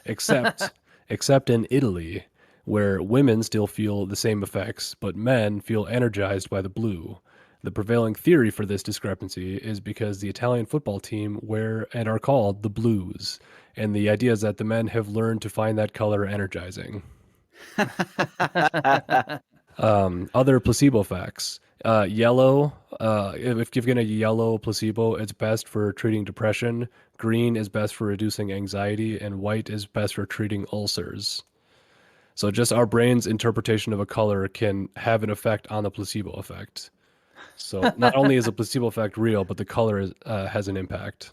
except except in Italy, where women still feel the same effects, but men feel energized by the blue. The prevailing theory for this discrepancy is because the Italian football team wear and are called the Blues, And the idea is that the men have learned to find that color energizing. Other placebo facts. Yellow, if given a yellow placebo, it's best for treating depression. Green is best for reducing anxiety, and white is best for treating ulcers. So just our brain's interpretation of a color can have an effect on the placebo effect. So not only is the placebo effect real, but the color has an impact.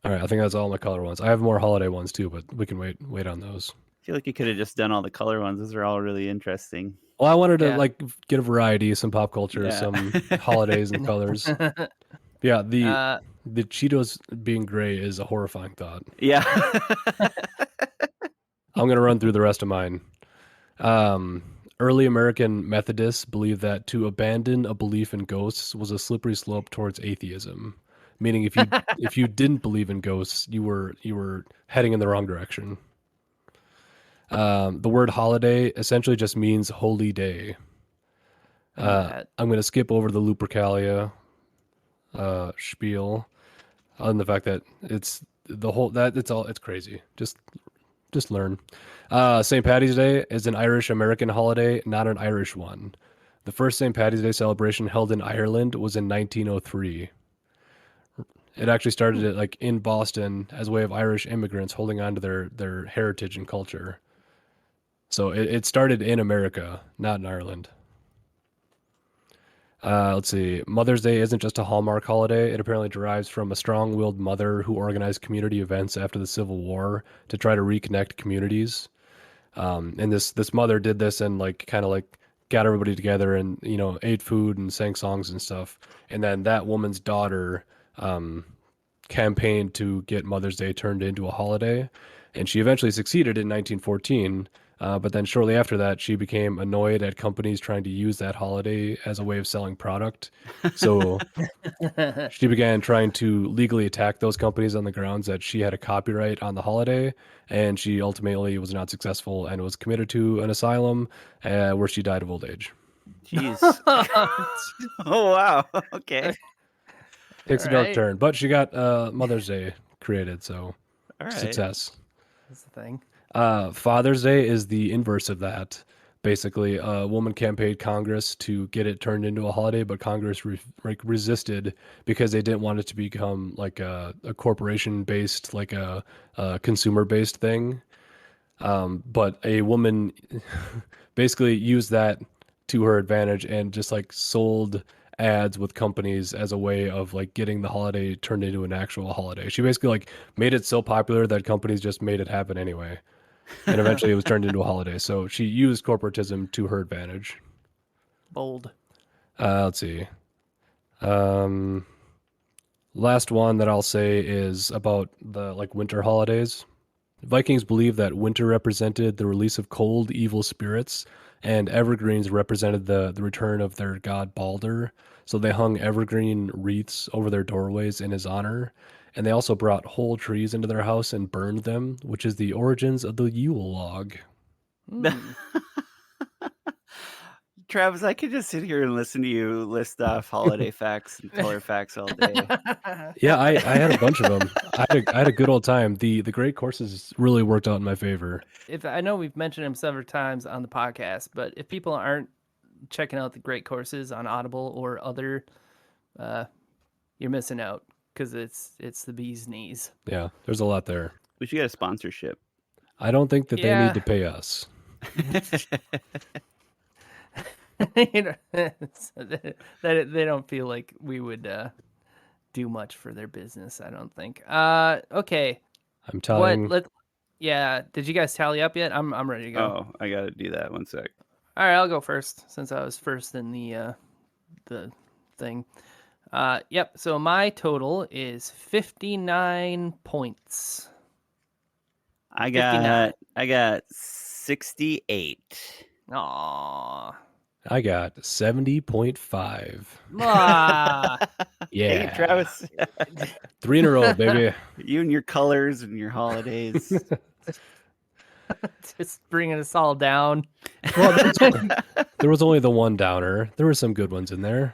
All right, I think that's all my color ones. I have more holiday ones too, but we can wait on those.
I feel like you could have just done all the color ones. Those are all really interesting.
Well, I wanted to like get a variety, some pop culture,
Yeah.
some holidays and colors. Yeah, the Cheetos being gray is a horrifying thought.
Yeah.
I'm gonna run through the rest of mine. Early American Methodists believed that to abandon a belief in ghosts was a slippery slope towards atheism, meaning if you didn't believe in ghosts, you were heading in the wrong direction. The word holiday essentially just means holy day. I'm going to skip over the Lupercalia spiel on the fact that it's crazy. Just learn. St. Paddy's Day is an Irish American holiday, not an Irish one. The first St. Paddy's Day celebration held in Ireland was in 1903. It actually started in Boston as a way of Irish immigrants holding on to their heritage and culture. So it started in America, not in Ireland. Let's see. Mother's Day isn't just a Hallmark holiday. It apparently derives from a strong-willed mother who organized community events after the Civil War to try to reconnect communities. And this mother did this and got everybody together and ate food and sang songs and stuff. And then that woman's daughter campaigned to get Mother's Day turned into a holiday, and she eventually succeeded in 1914. But then shortly after that, she became annoyed at companies trying to use that holiday as a way of selling product. So she began trying to legally attack those companies on the grounds that she had a copyright on the holiday. And she ultimately was not successful and was committed to an asylum where she died of old age.
Jeez. Oh, wow. Okay.
Takes a dark turn. But she got Mother's Day created, so success.
That's the thing.
Father's Day is the inverse of that. Basically, a woman campaigned Congress to get it turned into a holiday, but Congress resisted because they didn't want it to become like a corporation-based, like a consumer-based thing. But a woman basically used that to her advantage and just sold ads with companies as a way of getting the holiday turned into an actual holiday. She basically made it so popular that companies just made it happen anyway. And eventually it was turned into a holiday. So she used corporatism to her advantage.
Bold.
Let's see. Last one that I'll say is about the winter holidays. Vikings believed that winter represented the release of cold, evil spirits, and evergreens represented the return of their god Balder. So they hung evergreen wreaths over their doorways in his honor. And they also brought whole trees into their house and burned them, which is the origins of the Yule log.
Travis, I could just sit here and listen to you list off holiday facts and color facts all day.
Yeah, I had a bunch of them. I had a good old time. The great courses really worked out in my favor.
I know we've mentioned them several times on the podcast, but if people aren't checking out the great courses on Audible or other, you're missing out because it's the bee's knees.
Yeah, there's a lot there.
We should get a sponsorship.
I don't think that they need to pay us.
They don't feel like we would do much for their business, I don't think. Okay.
I'm tallying.
Yeah. Did you guys tally up yet? I'm ready to go.
Oh, I gotta do that. One sec.
All right, I'll go first since I was first in the thing. Yep. So my total is 59 points.
I got 68.
Aww.
I got 70.5. Yeah.
Hey, Travis.
3 in a row, baby.
You and your colors and your holidays.
Just bringing us all down.
Well, there was only the one downer. There were some good ones in there.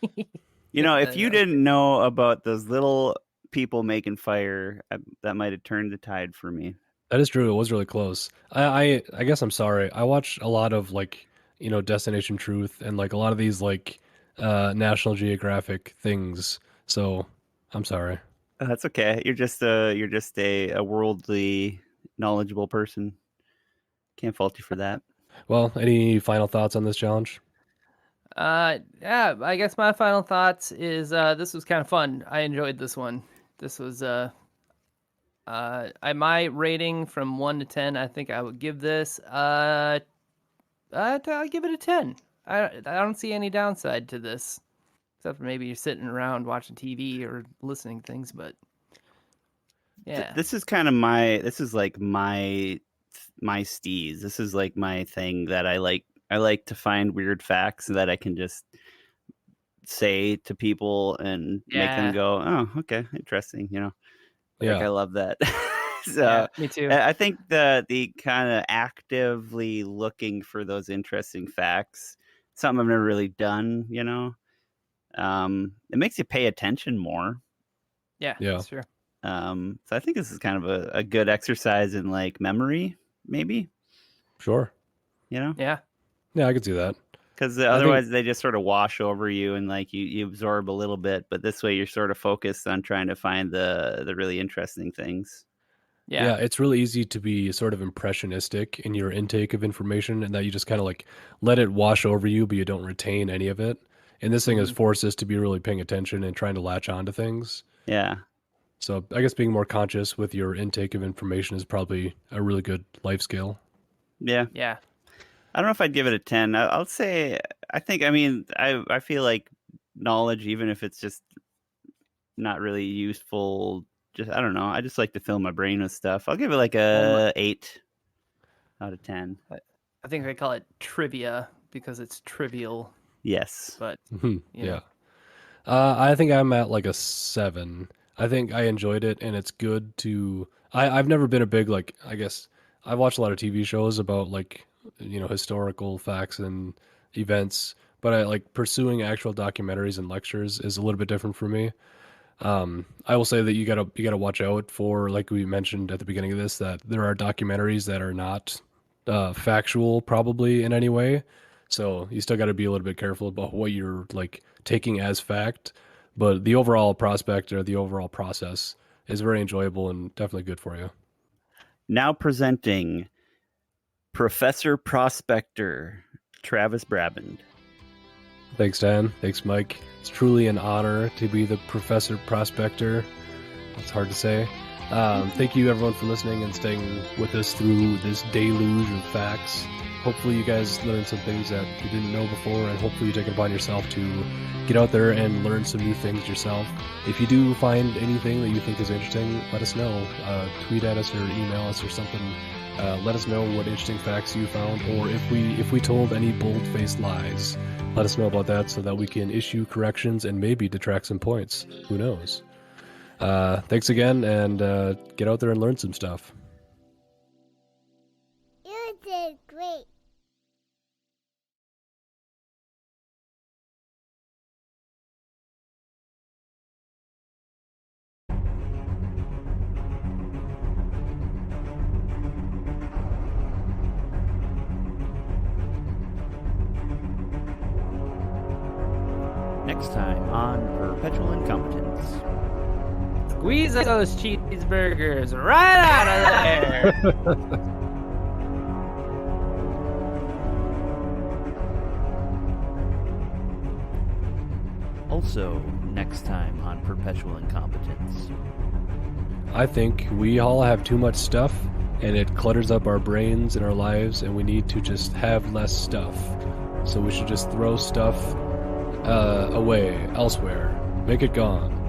If you didn't know about those little people making fire, that might have turned the tide for me.
That is true. It was really close. I guess I'm sorry. I watch a lot of like, Destination Truth and like a lot of these like National Geographic things. So I'm sorry.
That's okay. You're just a worldly knowledgeable person. Can't fault you for that.
Well, any final thoughts on this challenge?
Yeah, I guess my final thoughts is this was kind of fun. I enjoyed this one. This was my rating from 1 to 10, I think I would give this I'll give it a 10. I don't see any downside to this, except for maybe you're sitting around watching TV or listening to things, but yeah.
This is like my steez. This is like my thing that I like. I like to find weird facts that I can just say to people and make them
Yeah.
go, "Oh, okay, interesting." Like
Yeah.
I love that. So
Yeah, me too.
I think the kind of actively looking for those interesting facts, something I've never really done. It makes you pay attention more.
Yeah,
Yeah.
that's true.
So I think this is kind of a good exercise in like memory, maybe.
Sure.
Yeah.
Yeah, I could see that.
Because otherwise they just sort of wash over you and like you absorb a little bit, but this way you're sort of focused on trying to find the really interesting things.
Yeah, it's really easy to be sort of impressionistic in your intake of information and that you just kind of like let it wash over you, but you don't retain any of it. And this thing has forced us to be really paying attention and trying to latch on to things.
Yeah.
So I guess being more conscious with your intake of information is probably a really good life skill.
Yeah.
Yeah.
I don't know if I'd give it a 10. I'll say, I feel like knowledge, even if it's just not really useful, I don't know. I just like to fill my brain with stuff. I'll give it like a 8 out of 10.
I think they call it trivia because it's trivial,
Yes.
but
Yeah. I think I'm at like a 7. I think I enjoyed it and it's good to I've never been a big like I guess I've watched a lot of TV shows about like historical facts and events, but I like pursuing actual documentaries and lectures is a little bit different for me. I will say that you gotta watch out for, like we mentioned at the beginning of this, that there are documentaries that are not factual probably in any way. So you still got to be a little bit careful about what you're like taking as fact. But the overall prospect or the overall process is very enjoyable and definitely good for you.
Now presenting Professor Prospector, Travis Braband.
Thanks, Dan. Thanks, Mike. It's truly an honor to be the Professor Prospector. It's hard to say. Thank you, everyone, for listening and staying with us through this deluge of facts. Hopefully you guys learned some things that you didn't know before, and hopefully you take it upon yourself to get out there and learn some new things yourself. If you do find anything that you think is interesting, let us know. Tweet at us or email us or something. Let us know what interesting facts you found, or if we told any bold-faced lies. Let us know about that so that we can issue corrections and maybe detract some points. Who knows? Thanks again, and get out there and learn some stuff.
You did great.
Next time on Perpetual Incompetence.
Squeeze those cheeseburgers right out of there.
Also, next time on Perpetual Incompetence.
I think we all have too much stuff, and it clutters up our brains and our lives, and we need to just have less stuff. So we should just throw stuff away, elsewhere. Make it gone.